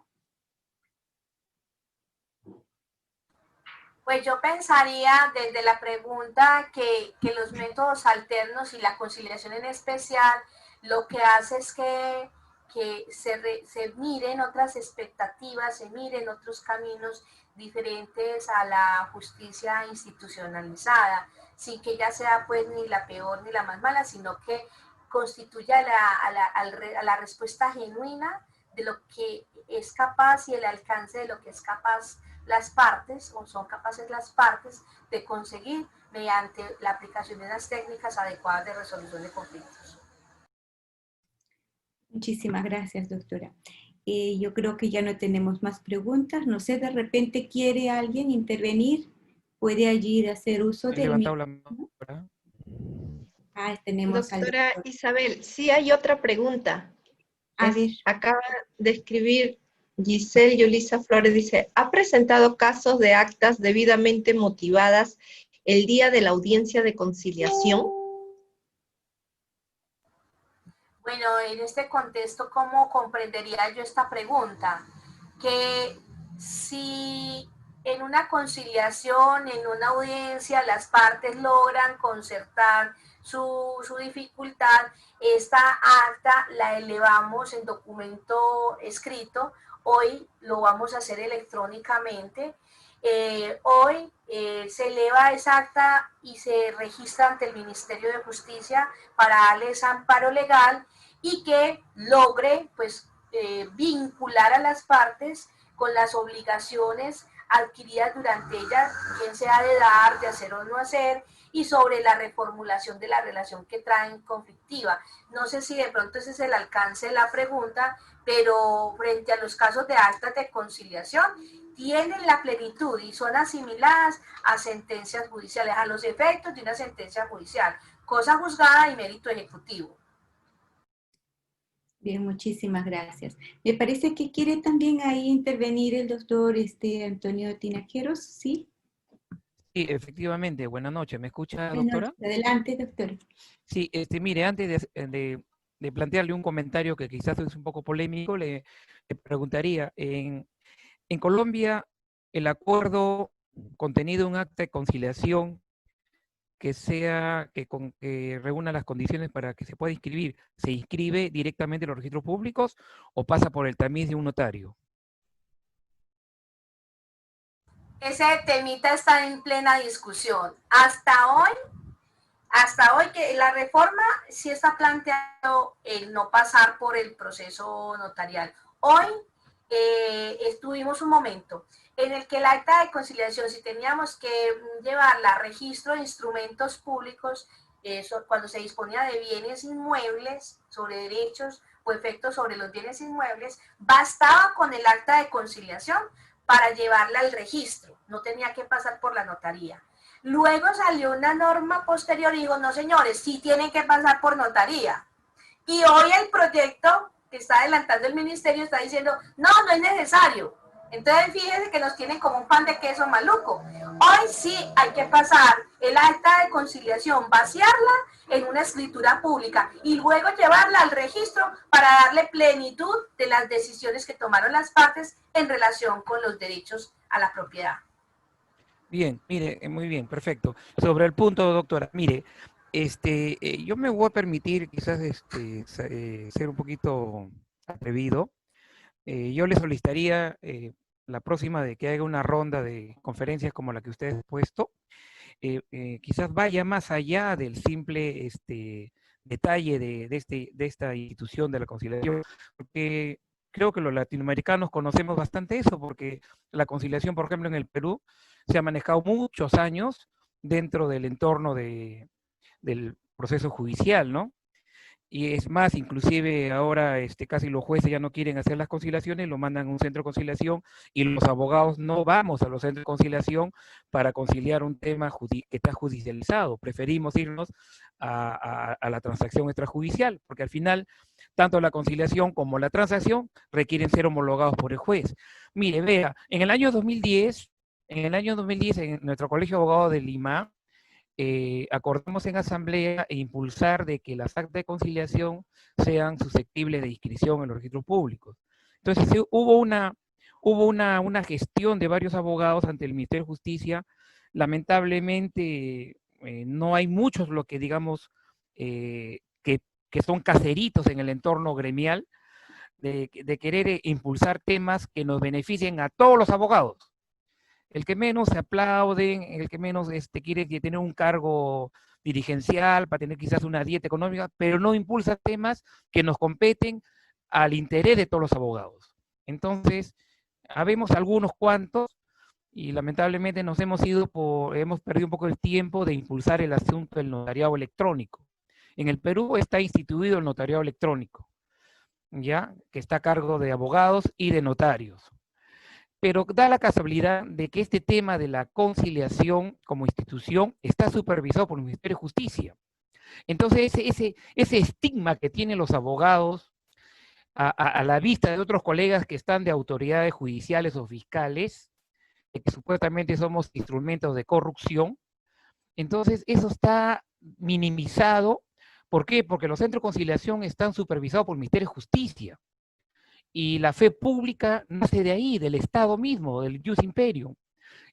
[SPEAKER 2] Pues yo pensaría desde la pregunta que los métodos alternos y la conciliación en especial lo que hace es que que se miren otras expectativas, se miren otros caminos diferentes a la justicia institucionalizada, sin que ella sea pues ni la peor ni la más mala, sino que constituya a la respuesta genuina de lo que es capaz y el alcance de lo que es capaz las partes, o son capaces las partes, de conseguir mediante la aplicación de las técnicas adecuadas de resolución de conflictos.
[SPEAKER 1] Muchísimas gracias, doctora. Yo creo que ya no tenemos más preguntas. No sé, de repente quiere alguien intervenir, puede allí hacer uso
[SPEAKER 3] He
[SPEAKER 1] del
[SPEAKER 3] levantado la
[SPEAKER 1] micrófono.
[SPEAKER 3] mano.
[SPEAKER 1] Tenemos al
[SPEAKER 4] Doctora
[SPEAKER 1] doctor.
[SPEAKER 4] Isabel, sí hay otra pregunta.
[SPEAKER 1] A ver.
[SPEAKER 4] Acaba de escribir Giselle Yulisa Flores, dice, ¿ha presentado casos de actas debidamente motivadas el día de la audiencia de conciliación?
[SPEAKER 2] Bueno, en este contexto, ¿cómo comprendería yo esta pregunta? Que si en una conciliación, en una audiencia, las partes logran concertar su dificultad, esta acta la elevamos en documento escrito, hoy lo vamos a hacer electrónicamente. Hoy se eleva esa acta y se registra ante el Ministerio de Justicia para darles amparo legal y que logre pues vincular a las partes con las obligaciones adquiridas durante ella, bien sea de dar, de hacer o no hacer, y sobre la reformulación de la relación que traen conflictiva. No sé si de pronto ese es el alcance de la pregunta, pero frente a los casos de actas de conciliación, tienen la plenitud y son asimiladas a sentencias judiciales, a los efectos de una sentencia judicial, cosa juzgada y mérito ejecutivo.
[SPEAKER 1] Bien, muchísimas gracias. Me parece que quiere también ahí intervenir el doctor Antonio Tinajeros, ¿sí?
[SPEAKER 3] Sí, efectivamente. Buenas noches. ¿Me escucha,
[SPEAKER 1] Buenas
[SPEAKER 3] doctora?
[SPEAKER 1] noches. Adelante, doctor.
[SPEAKER 3] Sí, mire, antes de plantearle un comentario que quizás es un poco polémico, le preguntaría, en Colombia, el acuerdo contenido en un acta de conciliación que reúna las condiciones para que se pueda inscribir, ¿se inscribe directamente en los registros públicos o pasa por el tamiz de un notario?
[SPEAKER 2] Ese temita está en plena discusión. Hasta hoy que la reforma sí está planteando el no pasar por el proceso notarial. Hoy estuvimos un momento en el que el acta de conciliación, si teníamos que llevarla a registro de instrumentos públicos, cuando se disponía de bienes inmuebles, sobre derechos o efectos sobre los bienes inmuebles, bastaba con el acta de conciliación para llevarla al registro, no tenía que pasar por la notaría. Luego salió una norma posterior y dijo, no señores, sí tienen que pasar por notaría. Y hoy el proyecto que está adelantando el ministerio está diciendo, no, no es necesario. Entonces fíjense que nos tienen como un pan de queso maluco. Hoy sí hay que pasar el acta de conciliación, vaciarla en una escritura pública y luego llevarla al registro para darle plenitud de las decisiones que tomaron las partes en relación con los derechos a la propiedad.
[SPEAKER 3] Bien, mire, muy bien, perfecto. Sobre el punto, doctora, mire, yo me voy a permitir quizás ser un poquito atrevido. Yo le solicitaría la próxima de que haga una ronda de conferencias como la que usted ha puesto, quizás vaya más allá del simple detalle de esta institución de la conciliación, porque creo que los latinoamericanos conocemos bastante eso, porque la conciliación, por ejemplo, en el Perú se ha manejado muchos años dentro del entorno del proceso judicial, ¿no? Y es más, inclusive ahora casi los jueces ya no quieren hacer las conciliaciones, lo mandan a un centro de conciliación y los abogados no vamos a los centros de conciliación para conciliar un tema que está judicializado. Preferimos irnos a la transacción extrajudicial, porque al final tanto la conciliación como la transacción requieren ser homologados por el juez. Mire, vea, en el año 2010, en nuestro Colegio de Abogados de Lima, acordamos en asamblea impulsar de que las actas de conciliación sean susceptibles de inscripción en los registros públicos. Entonces sí, hubo una gestión de varios abogados ante el Ministerio de Justicia. Lamentablemente no hay muchos que digamos que son caseritos en el entorno gremial, de querer impulsar temas que nos beneficien a todos los abogados. El que menos se aplauden, el que menos quiere tener un cargo dirigencial para tener quizás una dieta económica, pero no impulsa temas que nos competen al interés de todos los abogados. Entonces, habemos algunos cuantos y lamentablemente hemos perdido un poco el tiempo de impulsar el asunto del notariado electrónico. En el Perú está instituido el notariado electrónico, ¿ya? Que está a cargo de abogados y de notarios. Pero da la casualidad de que este tema de la conciliación como institución está supervisado por el Ministerio de Justicia. Entonces, ese estigma que tienen los abogados a la vista de otros colegas que están de autoridades judiciales o fiscales, que supuestamente somos instrumentos de corrupción, entonces eso está minimizado. ¿Por qué? Porque los centros de conciliación están supervisados por el Ministerio de Justicia. Y la fe pública nace de ahí, del Estado mismo, del Ius Imperium.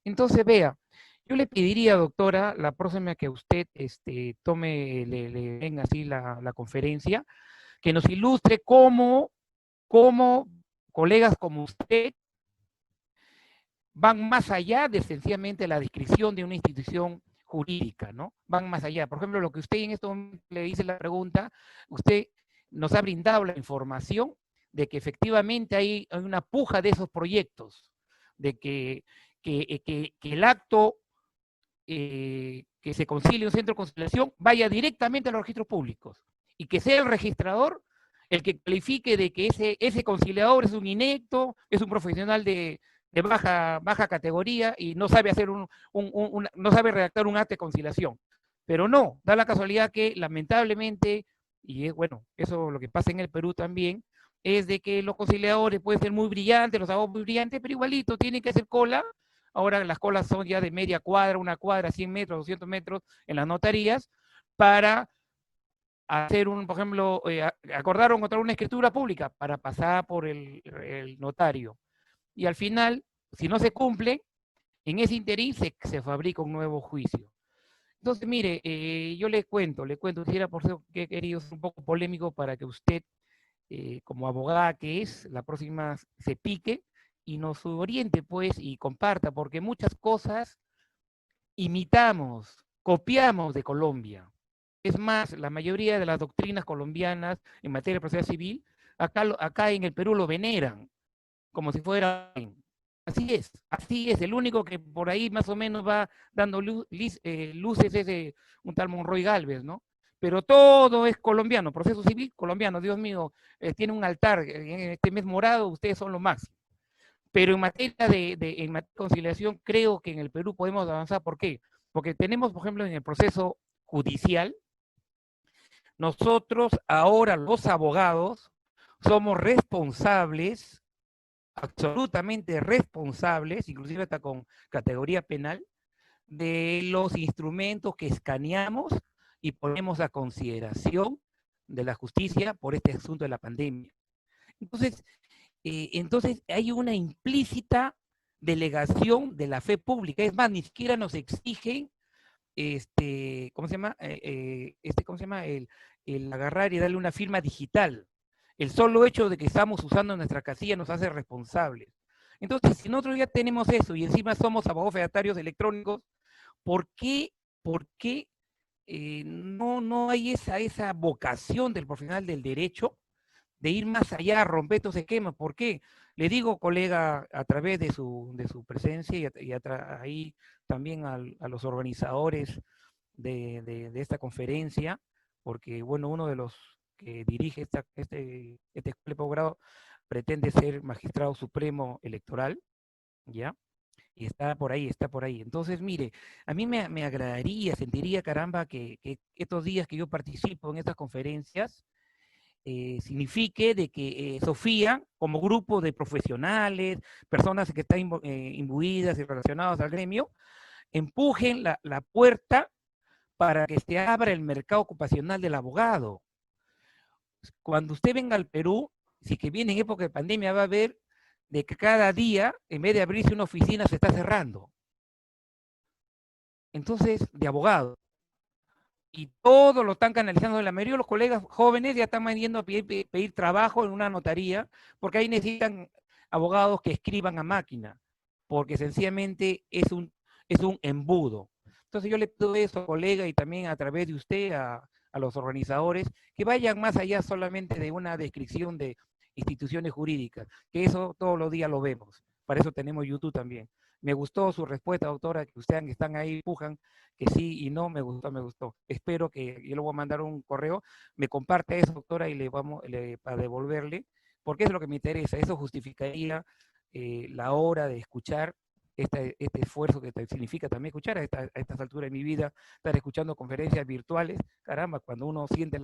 [SPEAKER 3] Entonces, vea, yo le pediría, doctora, la próxima que usted le venga así la conferencia, que nos ilustre cómo colegas como usted van más allá de sencillamente la descripción de una institución jurídica, ¿no? Van más allá. Por ejemplo, lo que usted en este momento le hice la pregunta, usted nos ha brindado la información de que efectivamente hay una puja de esos proyectos, de que el acto que se concilie un centro de conciliación vaya directamente a los registros públicos y que sea el registrador el que califique de que ese conciliador es un inepto, es un profesional de baja categoría y no sabe hacer no sabe redactar un acta de conciliación. Pero no, da la casualidad que lamentablemente, y es bueno, eso es lo que pasa en el Perú también, es de que los conciliadores pueden ser muy brillantes, los abogados muy brillantes, pero igualito tienen que hacer cola. Ahora las colas son ya de media cuadra, una cuadra, 100 metros, 200 metros en las notarías, para hacer por ejemplo, acordar o encontrar una escritura pública para pasar por el notario. Y al final, si no se cumple, en ese interín se fabrica un nuevo juicio. Entonces, mire, yo le cuento, quisiera por eso que he querido ser un poco polémico para que usted, como abogada que es, la próxima se pique y nos oriente, pues, y comparta, porque muchas cosas imitamos, copiamos de Colombia. Es más, la mayoría de las doctrinas colombianas en materia de proceso civil, acá en el Perú lo veneran, como si fuera... Así es. El único que por ahí más o menos va dando luces es un tal Monroy Galvez, ¿no? Pero todo es colombiano, proceso civil colombiano, Dios mío, tiene un altar en este mes morado, ustedes son lo máximo. Pero en materia de conciliación, creo que en el Perú podemos avanzar. ¿Por qué? Porque tenemos, por ejemplo, en el proceso judicial, nosotros ahora los abogados somos responsables, absolutamente responsables, inclusive hasta con categoría penal, de los instrumentos que escaneamos y ponemos a consideración de la justicia por este asunto de la pandemia. Entonces hay una implícita delegación de la fe pública. Es más, ni siquiera nos exigen ¿cómo se llama? El agarrar y darle una firma digital. El solo hecho de que estamos usando nuestra casilla nos hace responsables. Entonces, si nosotros ya tenemos eso y encima somos abogados fedatarios electrónicos, ¿por qué no hay esa vocación del profesional del derecho de ir más allá, romper estos esquemas? ¿Por qué? Le digo, colega, a través de su presencia y ahí también a los organizadores de esta conferencia, porque, bueno, uno de los que dirige este escuela de posgrado pretende ser magistrado supremo electoral, ¿ya? Y está por ahí. Entonces, mire, a mí me agradaría, sentiría, caramba, que estos días que yo participo en estas conferencias, signifique de que Sofía, como grupo de profesionales, personas que están imbuidas y relacionadas al gremio, empujen la puerta para que se abra el mercado ocupacional del abogado. Cuando usted venga al Perú, si que viene en época de pandemia, va a ver de que cada día, en vez de abrirse una oficina, se está cerrando. Entonces, de abogado. y todo lo están canalizando. La mayoría de los colegas jóvenes ya están yendo a pedir trabajo en una notaría, porque ahí necesitan abogados que escriban a máquina, porque sencillamente es un embudo. Entonces yo le pido eso, colega, y también a través de usted a los organizadores, que vayan más allá solamente de una descripción de instituciones jurídicas, que eso todos los días lo vemos. Para eso tenemos YouTube también. Me gustó su respuesta, doctora, que ustedes están ahí, pujan, que sí y no, me gustó, me gustó. Espero que, yo le voy a mandar un correo, me comparte eso, doctora, y para devolverle, porque es lo que me interesa. Eso justificaría la hora de escuchar este esfuerzo que significa también escuchar a estas alturas de mi vida, estar escuchando conferencias virtuales, caramba, cuando uno siente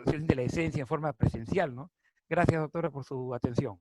[SPEAKER 3] siente la esencia en forma presencial, ¿no? Gracias, doctora, por su atención.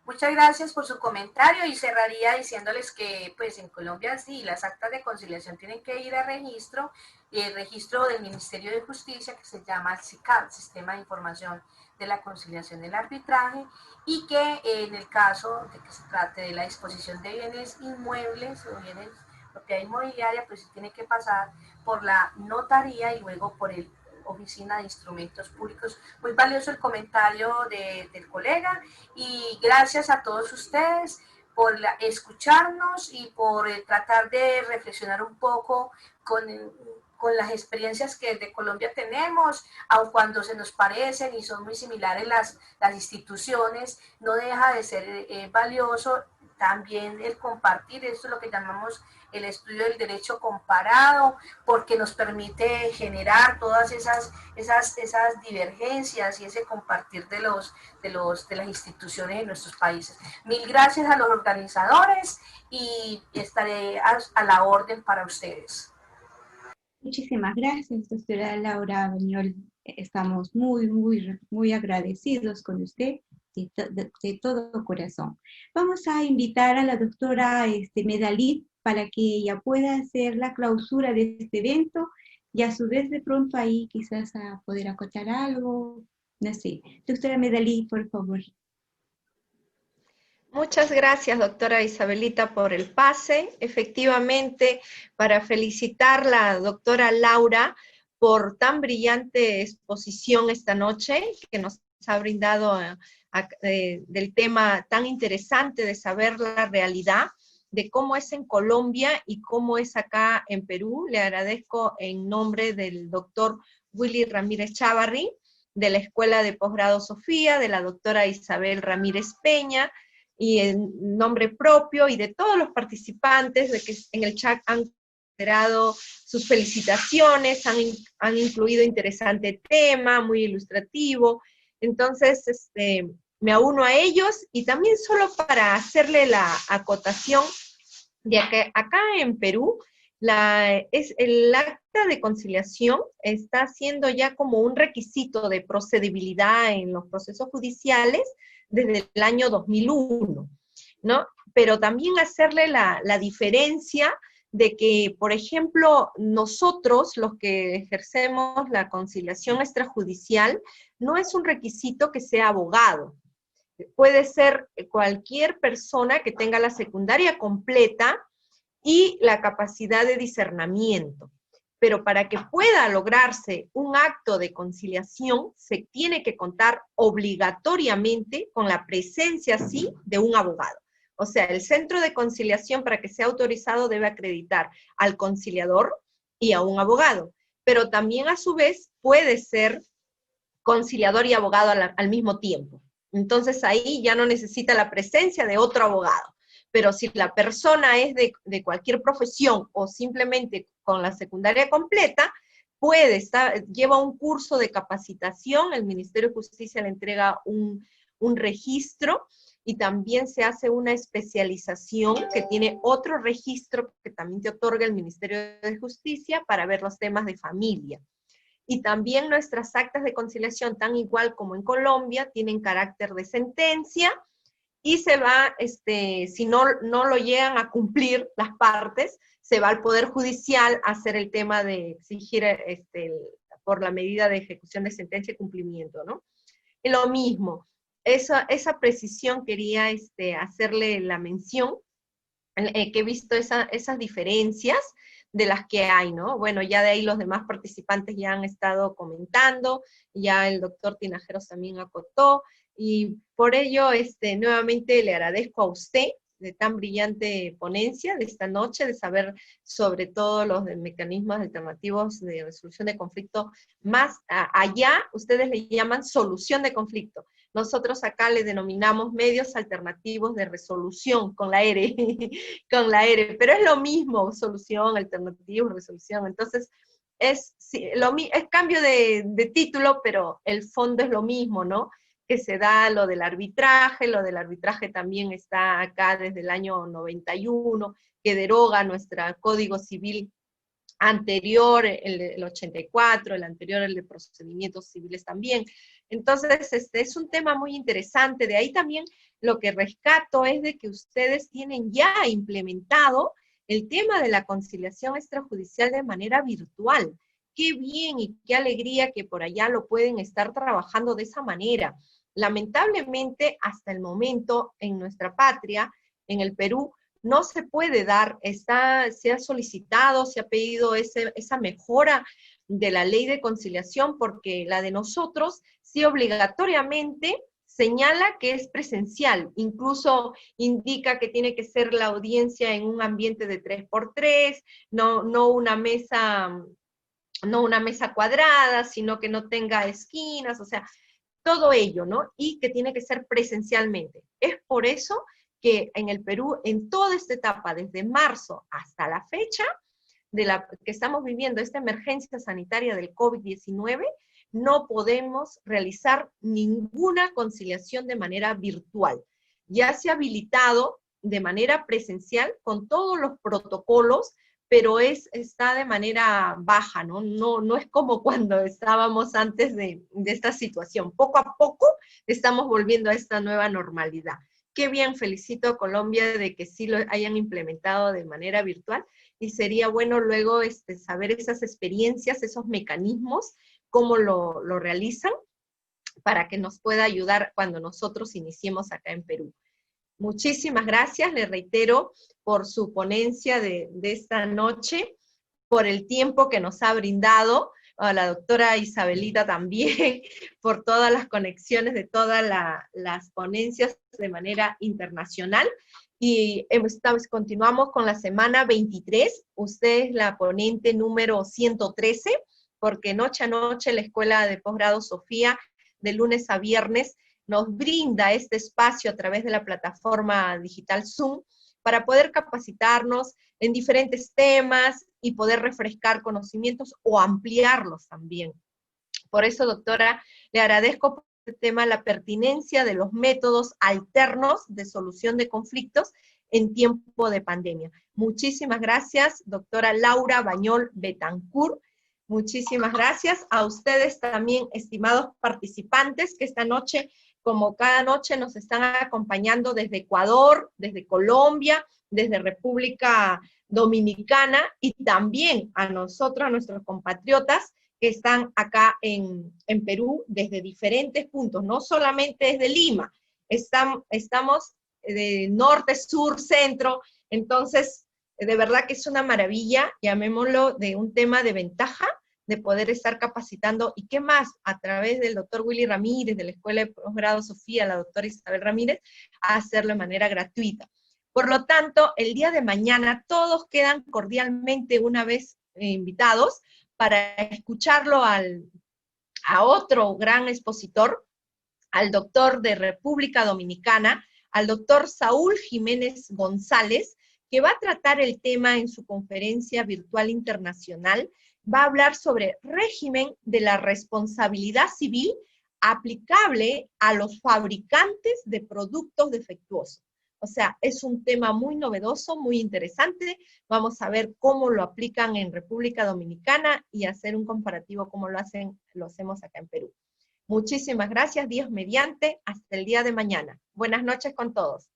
[SPEAKER 2] Muchas gracias por su comentario y cerraría diciéndoles que pues en Colombia sí, las actas de conciliación tienen que ir a registro, y el registro del Ministerio de Justicia que se llama SICAP, Sistema de Información de la Conciliación del Arbitraje, y que en el caso de que se trate de la disposición de bienes inmuebles o bienes propiedad inmobiliaria, pues sí tiene que pasar por la notaría y luego por el Oficina de Instrumentos Públicos. Muy valioso el comentario del colega y gracias a todos ustedes por escucharnos y por tratar de reflexionar un poco con las experiencias que de Colombia tenemos, aun cuando se nos parecen y son muy similares las instituciones, no deja de ser valioso también el compartir, esto es lo que llamamos el estudio del derecho comparado, porque nos permite generar todas esas divergencias y ese compartir de las instituciones en nuestros países. Mil gracias a los organizadores y estaré a la orden para ustedes.
[SPEAKER 1] Muchísimas gracias, doctora Laura Bañol. Estamos muy agradecidos con usted de todo corazón. Vamos a invitar a la doctora Medalit para que ella pueda hacer la clausura de este evento y a su vez de pronto ahí quizás a poder acotar algo, no sé. Doctora Medalit, por favor.
[SPEAKER 4] Muchas gracias, doctora Isabelita, por el pase. Efectivamente, para felicitar a la doctora Laura por tan brillante exposición esta noche, que nos ha brindado del tema tan interesante de saber la realidad, de cómo es en Colombia y cómo es acá en Perú. Le agradezco en nombre del doctor Willy Ramírez Chávarri, de la Escuela de Posgrado Sofía, de la doctora Isabel Ramírez Peña, y en nombre propio y de todos los participantes de que en el chat han considerado sus felicitaciones, han incluido interesante tema, muy ilustrativo. Entonces, me uno a ellos y también solo para hacerle la acotación de que acá en Perú el acta de conciliación está siendo ya como un requisito de procedibilidad en los procesos judiciales desde el año 2001, ¿no? Pero también hacerle la diferencia de que, por ejemplo, nosotros, los que ejercemos la conciliación extrajudicial, no es un requisito que sea abogado. Puede ser cualquier persona que tenga la secundaria completa y la capacidad de discernimiento. Pero para que pueda lograrse un acto de conciliación, se tiene que contar obligatoriamente con la presencia, sí, de un abogado. O sea, el centro de conciliación, para que sea autorizado, debe acreditar al conciliador y a un abogado. Pero también, a su vez, puede ser conciliador y abogado al mismo tiempo. Entonces, ahí ya no necesita la presencia de otro abogado. Pero si la persona es de cualquier profesión o simplemente con la secundaria completa, lleva un curso de capacitación, el Ministerio de Justicia le entrega un registro y también se hace una especialización que tiene otro registro que también te otorga el Ministerio de Justicia para ver los temas de familia. Y también nuestras actas de conciliación, tan igual como en Colombia, tienen carácter de sentencia, y se va, si no lo llegan a cumplir las partes, se va al Poder Judicial a hacer el tema de exigir por la medida de ejecución de sentencia y cumplimiento, ¿no? Y lo mismo, esa precisión quería hacerle la mención, que he visto esas diferencias de las que hay, ¿no? Bueno, ya de ahí los demás participantes ya han estado comentando, ya el doctor Tinajeros también acotó, y por ello, nuevamente le agradezco a usted de tan brillante ponencia de esta noche, de saber sobre todo los mecanismos alternativos de resolución de conflicto, más allá, ustedes le llaman solución de conflicto. Nosotros acá le denominamos medios alternativos de resolución, con la R, con la R, pero es lo mismo, solución, alternativo, resolución. Entonces, es cambio de título, pero el fondo es lo mismo, ¿no? Que se da lo del arbitraje también está acá desde el año 91, que deroga nuestro Código Civil anterior, el 84, el anterior, el de procedimientos civiles también. Entonces, es un tema muy interesante. De ahí también lo que rescato es de que ustedes tienen ya implementado el tema de la conciliación extrajudicial de manera virtual. Qué bien y qué alegría que por allá lo pueden estar trabajando de esa manera. Lamentablemente, hasta el momento, en nuestra patria, en el Perú, no se puede dar, se ha solicitado, se ha pedido esa mejora de la ley de conciliación, porque la de nosotros sí obligatoriamente señala que es presencial, incluso indica que tiene que ser la audiencia en un ambiente de 3x3, no una mesa cuadrada, sino que no tenga esquinas, o sea, todo ello, ¿no? Y que tiene que ser presencialmente. Es por eso que en el Perú, en toda esta etapa, desde marzo hasta la fecha, que estamos viviendo esta emergencia sanitaria del COVID-19, no podemos realizar ninguna conciliación de manera virtual. Ya se ha habilitado de manera presencial con todos los protocolos, pero está de manera baja, ¿no? No es como cuando estábamos antes de esta situación. Poco a poco estamos volviendo a esta nueva normalidad. Qué bien, felicito a Colombia de que sí lo hayan implementado de manera virtual, y sería bueno luego saber esas experiencias, esos mecanismos, cómo lo realizan, para que nos pueda ayudar cuando nosotros iniciemos acá en Perú. Muchísimas gracias, le reitero, por su ponencia de esta noche, por el tiempo que nos ha brindado, a la doctora Isabelita también, por todas las conexiones de todas las ponencias de manera internacional. Y continuamos con la semana 23, usted es la ponente número 113, porque noche a noche la Escuela de Posgrado Sofía, de lunes a viernes, nos brinda este espacio a través de la plataforma digital Zoom para poder capacitarnos en diferentes temas y poder refrescar conocimientos o ampliarlos también. Por eso, doctora, le agradezco por el tema, la pertinencia de los métodos alternos de solución de conflictos en tiempo de pandemia. Muchísimas gracias, doctora Laura Bañol Betancur. Muchísimas gracias a ustedes también, estimados participantes, que esta noche, como cada noche, nos están acompañando desde Ecuador, desde Colombia, desde República Dominicana, y también a nosotros, a nuestros compatriotas que están acá en Perú, desde diferentes puntos, no solamente desde Lima, estamos de norte, sur, centro. Entonces, de verdad que es una maravilla, llamémoslo, de un tema de ventaja, de poder estar capacitando, y qué más, a través del doctor Willy Ramírez, de la Escuela de Posgrado Sofía, la doctora Isabel Ramírez, a hacerlo de manera gratuita. Por lo tanto, el día de mañana todos quedan cordialmente una vez invitados para escucharlo a otro gran expositor, al doctor de República Dominicana, al doctor Saúl Jiménez González, que va a tratar el tema en su conferencia virtual internacional. Va a hablar sobre régimen de la responsabilidad civil aplicable a los fabricantes de productos defectuosos. O sea, es un tema muy novedoso, muy interesante. Vamos a ver cómo lo aplican en República Dominicana y hacer un comparativo cómo lo hacemos acá en Perú. Muchísimas gracias, Dios mediante, hasta el día de mañana. Buenas noches con todos.